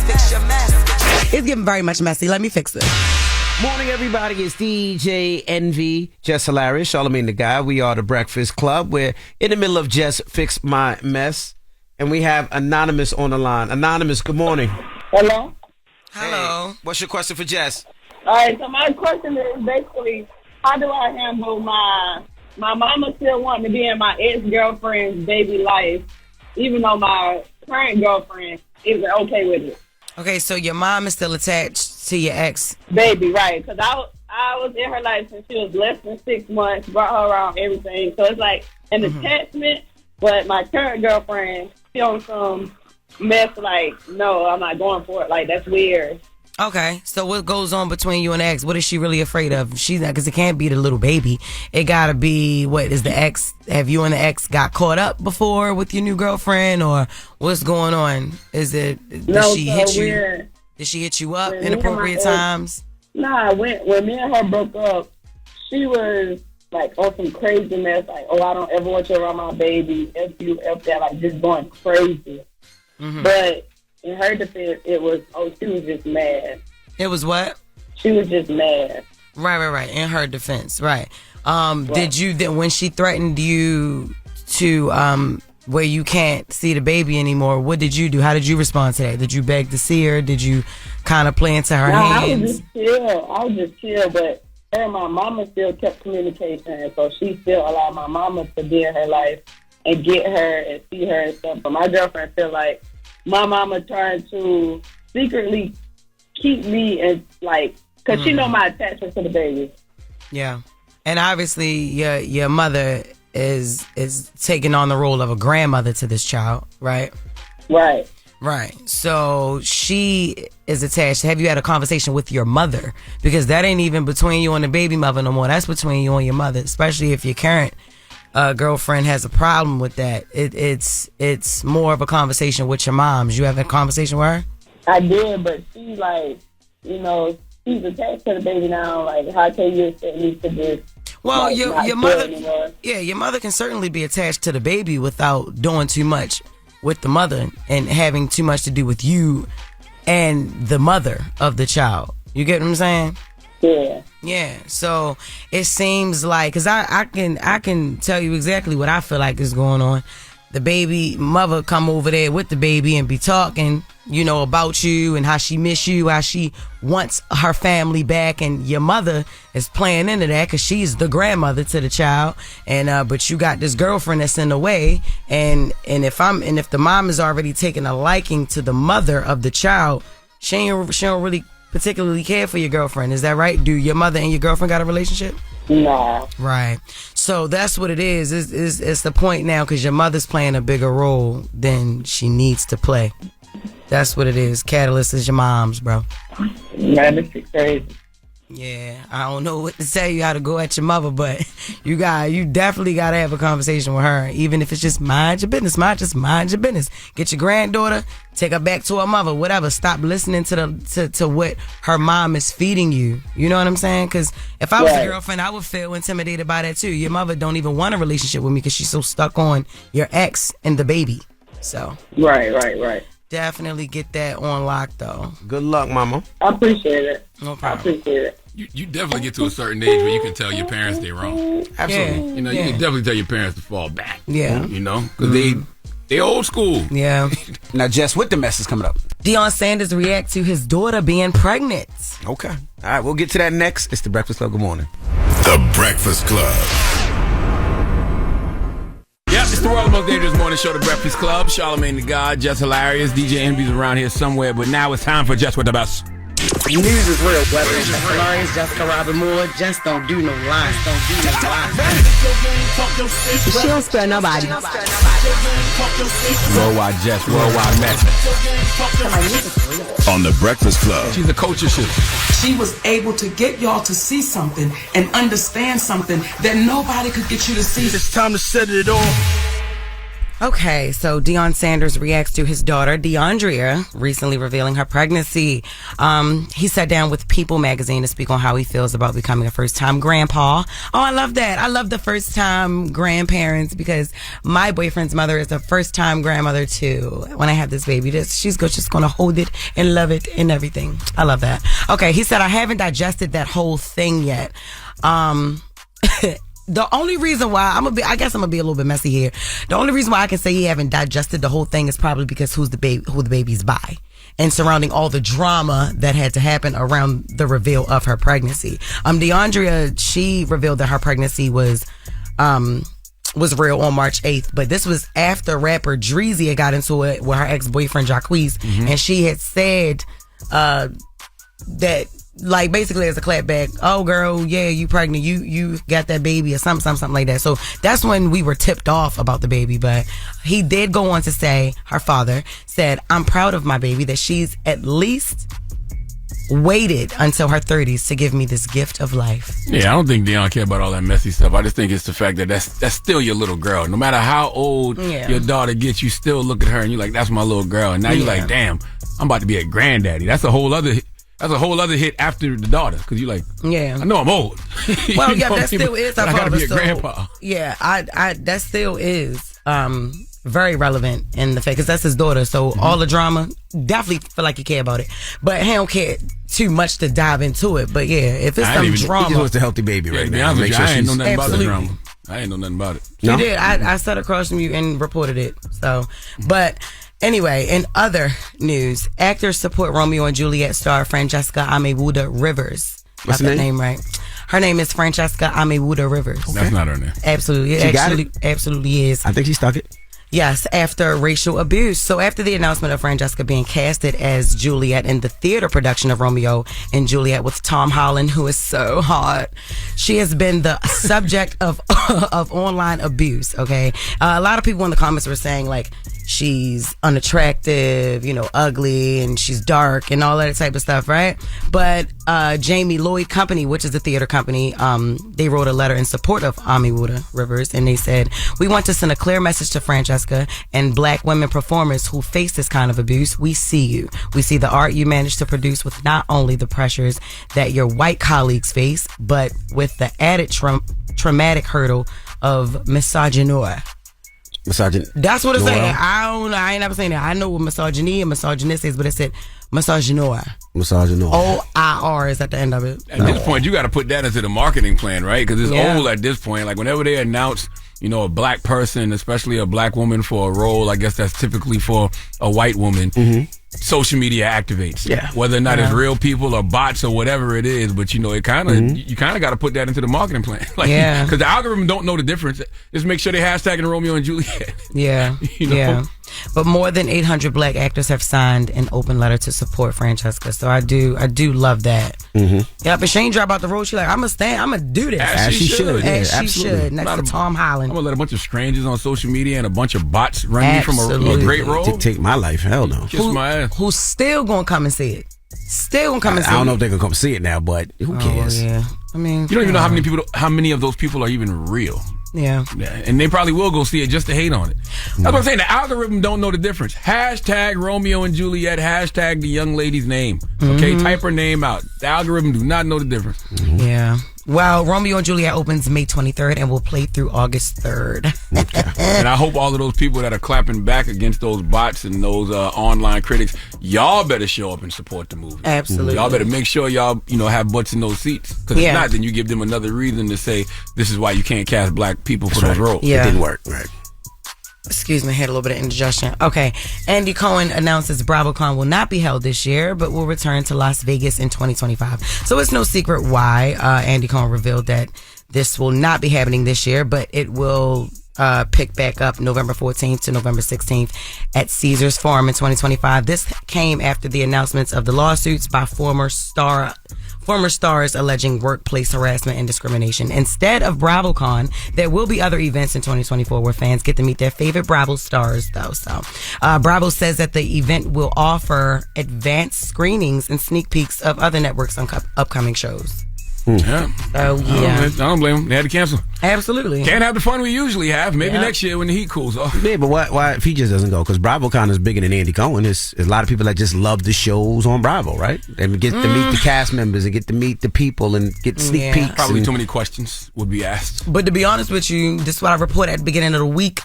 It's getting very much messy. Let me fix it. Morning, everybody. It's DJ Envy, Jess Hilarious, Charlamagne the Guy. We are the Breakfast Club. We're in the middle of Jess Fix My Mess. And we have Anonymous on the line. Anonymous, good morning. Hello? Hello. Hey, what's your question for Jess? All right, so my question is basically, how do I handle my mama still wanting to be in my ex-girlfriend's baby life, even though my current girlfriend isn't okay with it? Okay, so your mom is still attached to your ex? Baby, right. Because I was in her life since she was less than 6 months, brought her around everything. So it's like an attachment, but my current girlfriend, she on some mess like, no, I'm not going for it. Like, that's weird. Okay, so what goes on between you and the ex? What is she really afraid of? She's not, because it can't be the little baby. It gotta be, what is the ex? Have you and the ex got caught up before with your new girlfriend, or what's going on? Is it, did she hit you? Did she hit you up in appropriate times? Nah, when me and her broke up, she was like on some crazy mess, like, oh, I don't ever want you around my baby, F you, F that, like just going crazy. Mm-hmm. But in her defense, it was, oh, she was just mad. It was what? She was just mad. Right. In her defense, right. Did you, then when she threatened you to, where you can't see the baby anymore, what did you do? How did you respond to that? Did you beg to see her? Did you kind of play into her hands? I was just chill, but her and my mama still kept communication, and so she still allowed my mama to be in her life and get her and see her and stuff. But my girlfriend feel like my mama trying to secretly keep me and like, because she know my attachment to the baby. Yeah, and obviously your mother is taking on the role of a grandmother to this child, right? Right. So she is attached. Have you had a conversation with your mother? Because that ain't even between you and the baby mother no more. That's between you and your mother, especially if your current girlfriend has a problem with that. It's more of a conversation with your moms. You have a conversation with her? I did, but she like, she's attached to the baby now. Like, how can you expect me to do? Well, like, your mother, your mother can certainly be attached to the baby without doing too much with the mother and having too much to do with you and the mother of the child. You get what I'm saying? Yeah. So it seems like, because I can tell you exactly what I feel like is going on. The baby mother come over there with the baby and be talking, about you and how she miss you, how she wants her family back, and your mother is playing into that because she's the grandmother to the child, and but you got this girlfriend that's in the way, and if the mom is already taking a liking to the mother of the child, she don't really particularly care for your girlfriend. Is that right? Do your mother and your girlfriend got a relationship? No. Right. So that's what it is. It's the point now, because your mother's playing a bigger role than she needs to play. That's what it is. Catalyst is your mom's, bro. Man, this is crazy. Yeah, I don't know what to tell you how to go at your mother, but you definitely got to have a conversation with her, even if it's just mind your business. Just mind your business. Get your granddaughter, take her back to her mother, whatever. Stop listening to what her mom is feeding you. You know what I'm saying? Because if I was a girlfriend, I would feel intimidated by that too. Your mother don't even want a relationship with me because she's so stuck on your ex and the baby. So right. Definitely get that on lock, though. Good luck, mama. I appreciate it. No problem. I appreciate it. You definitely get to a certain age where you can tell your parents they're wrong. Absolutely. You can definitely tell your parents to fall back. Yeah. Because they old school. Yeah. Now, Jess With The Mess is coming up. Deion Sanders react to his daughter being pregnant. Okay. All right, we'll get to that next. It's The Breakfast Club. Good morning. The Breakfast Club. Yep, it's the world's most dangerous morning show, The Breakfast Club. Charlamagne the God, Jess Hilarious, DJ Envy's around here somewhere, but now it's time for Jess With The Mess. News is real. Whether it's Jess Hilarious, Jessica Robin Moore, just don't do no lies. She don't spare nobody. Worldwide Jess, worldwide Mack. On the Breakfast Club. She's a culture shift. She was able to get y'all to see something and understand something that nobody could get you to see. It's time to set it off. Okay, so Deion Sanders reacts to his daughter, DeAndrea, recently revealing her pregnancy. He sat down with People magazine to speak on how he feels about becoming a first-time grandpa. Oh, I love that. I love the first-time grandparents because my boyfriend's mother is a first-time grandmother, too. When I had this baby, she's just going to hold it and love it and everything. I love that. Okay, he said, I haven't digested that whole thing yet. The only reason why I guess I'm gonna be a little bit messy here. The only reason why I can say he haven't digested the whole thing is probably because who the baby's by, and surrounding all the drama that had to happen around the reveal of her pregnancy. DeAndrea, she revealed that her pregnancy was real on March 8th, but this was after rapper Dreezy had got into it with her ex-boyfriend Jacquees, and she had said that, like, basically as a clapback, oh girl, yeah, you pregnant, you got that baby, or something like that. So that's when we were tipped off about the baby. But he did go on to say, her father said, I'm proud of my baby, that she's at least waited until her 30s to give me this gift of life. Yeah, I don't think Deion care about all that messy stuff. I just think it's the fact that that's still your little girl. No matter how old your daughter gets, you still look at her and you're like, that's my little girl. And now you're like, damn, I'm about to be a granddaddy. That's a whole other hit after the daughter, because you're like, I know I'm old. Well, yeah, that still is her I gotta father. be a grandpa. Yeah, I that still is very relevant in the fact, because that's his daughter. So all the drama, definitely feel like he care about it, but he don't care too much to dive into it. But yeah, if it's some drama, he wants a healthy baby right now. Make sure I ain't know nothing about the drama. I ain't know nothing about it. You did. I sat across from you and reported it. So, but. Anyway, in other news, actors support Romeo and Juliet star Francesca Amewuda Rivers. What's her name? Right? Her name is Francesca Amewuda Rivers. Okay. That's not her name. Absolutely. It absolutely is. I think she stuck it. Yes, after racial abuse. So after the announcement of Francesca being casted as Juliet in the theater production of Romeo and Juliet with Tom Holland, who is so hot, she has been the subject of online abuse, okay? A lot of people in the comments were saying, like, she's unattractive, ugly, and she's dark and all that type of stuff, right? But Jamie Lloyd Company, which is a theater company, they wrote a letter in support of Amewuda Rivers, and they said, we want to send a clear message to Francesca and black women performers who face this kind of abuse. We see you. We see the art you managed to produce with not only the pressures that your white colleagues face, but with the added traumatic hurdle of misogyny. That's what it's saying. I ain't never saying that. I know what misogyny and misogynist is, but it said misogynoir. OIR is at the end of it. At this point, you got to put that into the marketing plan, right? Because it's old at this point. Like, whenever they announce, a black person, especially a black woman for a role, I guess that's typically for a white woman. Social media activates. Yeah. Whether or not it's real people or bots or whatever it is, but it kind of you kind of got to put that into the marketing plan. Because the algorithm don't know the difference. Just make sure they hashtagging Romeo and Juliet. Yeah. Yeah. But more than 800 black actors have signed an open letter to support Francesca. So I do love that. Yeah, but she ain't drop out the road. She like, I'm gonna do this. As she should. As she should. Next to Tom Holland. I'm gonna let a bunch of strangers on social media and a bunch of bots run me from a great role. Take my life. Hell no. Kiss my ass. Who's still gonna come and see it? Still gonna come and see it. I don't know if they're gonna come see it now, but who cares? Yeah. I mean, you don't even know how many of those people are even real. Yeah. And they probably will go see it just to hate on it. That's what I'm saying. The algorithm don't know the difference. Hashtag Romeo and Juliet. Hashtag the young lady's name. Okay, type her name out. The algorithm do not know the difference. Yeah. Well, Romeo and Juliet opens May 23rd and will play through August 3rd. And I hope all of those people that are clapping back against those bots and those online critics, y'all better show up and support the movie. Absolutely. Y'all better make sure y'all, have butts in those seats. Because if not, then you give them another reason to say, this is why you can't cast black people for those roles. Yeah. It didn't work. Right. Excuse me, I had a little bit of indigestion. Okay, Andy Cohen announces BravoCon will not be held this year, but will return to Las Vegas in 2025. So it's no secret why Andy Cohen revealed that this will not be happening this year, but it will pick back up November 14th to November 16th at Caesars Forum in 2025. This came after the announcements of the lawsuits by former stars alleging workplace harassment and discrimination. Instead of BravoCon, there will be other events in 2024 where fans get to meet their favorite Bravo stars, though. So, Bravo says that the event will offer advanced screenings and sneak peeks of other networks' upcoming shows. Yeah. Oh, yeah. I don't blame them. They had to cancel. Absolutely. Can't have the fun we usually have. Maybe next year when the heat cools off. Yeah, but why if he just doesn't go? Because BravoCon is bigger than Andy Cohen. There's a lot of people that just love the shows on Bravo, right? And get to meet the cast members and get to meet the people and get sneak peeks. Probably too many questions would be asked. But to be honest with you, this is what I reported at the beginning of the week.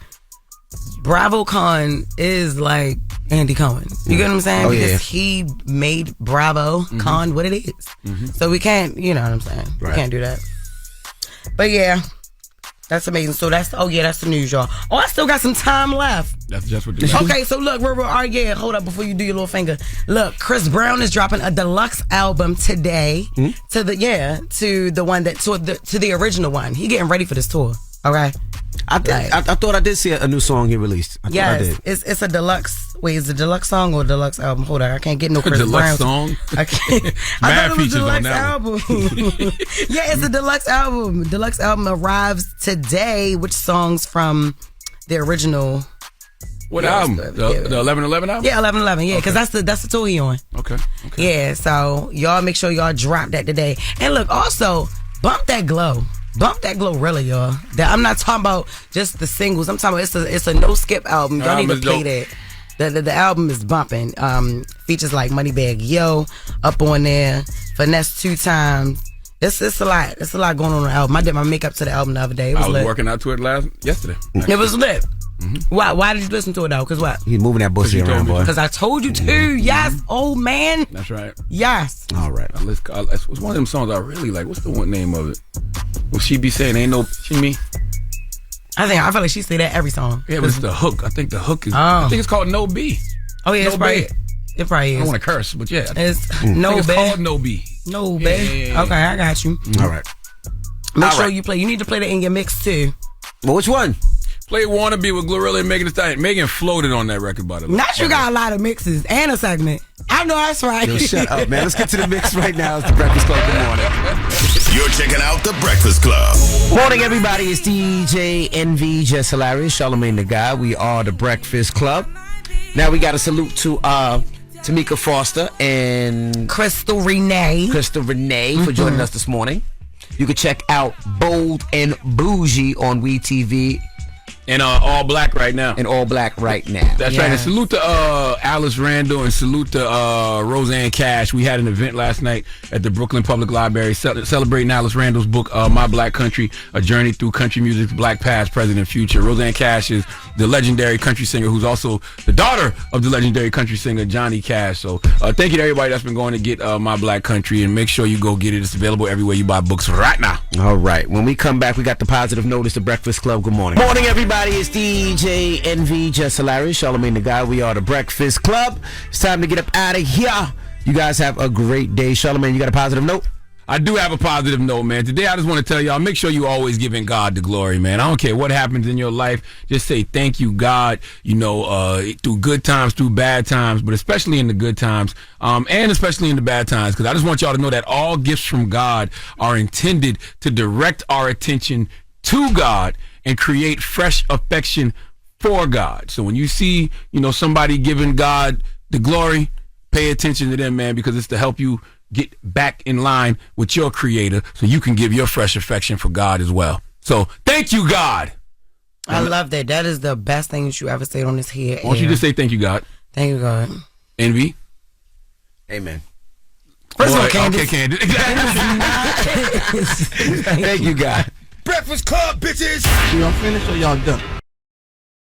BravoCon is like Andy Cohen. You get what I'm saying? Because he made BravoCon what it is. So we can't, you know what I'm saying? We can't do that. But yeah, that's amazing. So that's the news, y'all. Oh, I still got some time left. That's just what. Okay, so look, hold up before you do your little finger. Look, Chris Brown is dropping a deluxe album today to the original one. He getting ready for this tour. Okay. I thought I did see a new song he released. Yes, it's a deluxe. Wait, is it a deluxe song or a deluxe album? Hold on, I can't get no Chris deluxe Brown song. I can't. I thought it was a deluxe album. Yeah, it's a deluxe album. Deluxe album arrives today. Which songs from the original? What album? The 11/11 album? Yeah, 11/11. Yeah, because that's the tour he on. Okay. Yeah, so y'all make sure y'all drop that today. And look, also bump that glow. Bump that glow, really, y'all. I'm not talking about just the singles. I'm talking about it's a no skip album. Y'all need to play that. The album is bumping. Features like Moneybag Yo up on there. Finesse 2 times. It's a lot. It's a lot going on the album. I did my makeup to the album the other day. It was I was lit. working out to it yesterday. It was lit. Why did you listen to it though? Because what? He's moving that bullshit around, boy. Because I told you to. Yes, old man. That's right. Yes. All right. It's one of them songs I really like. What's the one name of it? Will she be saying ain't no she me? I feel like she say that every song. Yeah, but it's the hook. I think the hook is. I think it's called No B. Oh yeah, No B. It probably is. I don't want to curse, but yeah, it's No it's B. called No B. No B. Okay, I got you. All right. Make sure you play. You need to play that in your mix too. Well, which one? Play Wannabe with Glorilla and Megan Thee Stallion. Megan floated on that record, by the way. Not you got a lot of mixes and a segment. I know that's right. Yo, shut up, man. Let's get to the mix right now. It's the Breakfast Club. Good morning. You're checking out the Breakfast Club. Morning, everybody. It's DJ NV, Jess Hilarious, Charlamagne the Guy. We are the Breakfast Club. Now we got a salute to Tamika Foster and Crystal Renee for joining us this morning. You can check out Bold and Bougie on WeTV. And all black right now. And all black right now. That's right. And salute to Alice Randall and salute to Roseanne Cash. We had an event last night at the Brooklyn Public Library celebrating Alice Randall's book, My Black Country, A Journey Through Country Music's Black Past, Present, and Future. Roseanne Cash is the legendary country singer who's also the daughter of the legendary country singer Johnny Cash. So thank you to everybody that's been going to get My Black Country, and make sure you go get it. It's available everywhere you buy books right now. All right. When we come back, we got the positive notice, the Breakfast Club. Good morning. Morning, everybody. It's DJ NV, Jess Hilarious, Charlamagne the Guy. We are the Breakfast Club. It's time to get up out of here. You guys have a great day. Charlamagne, you got a positive note? I do have a positive note, man. Today, I just want to tell y'all, make sure you always giving God the glory, man. I don't care what happens in your life. Just say thank you, God, through good times, through bad times, but especially in the good times, and especially in the bad times, because I just want y'all to know that all gifts from God are intended to direct our attention to God and create fresh affection for God. So when you see, somebody giving God the glory, pay attention to them, man, because it's to help you get back in line with your creator so you can give your fresh affection for God as well. So thank you, God. I love that. That is the best thing that you ever said on this here. Why don't you just say thank you, God? Thank you, God. Envy? Amen. First of all, Candace. Okay, Candace. Thank you, God. Breakfast Club, bitches. Y'all finished or y'all done?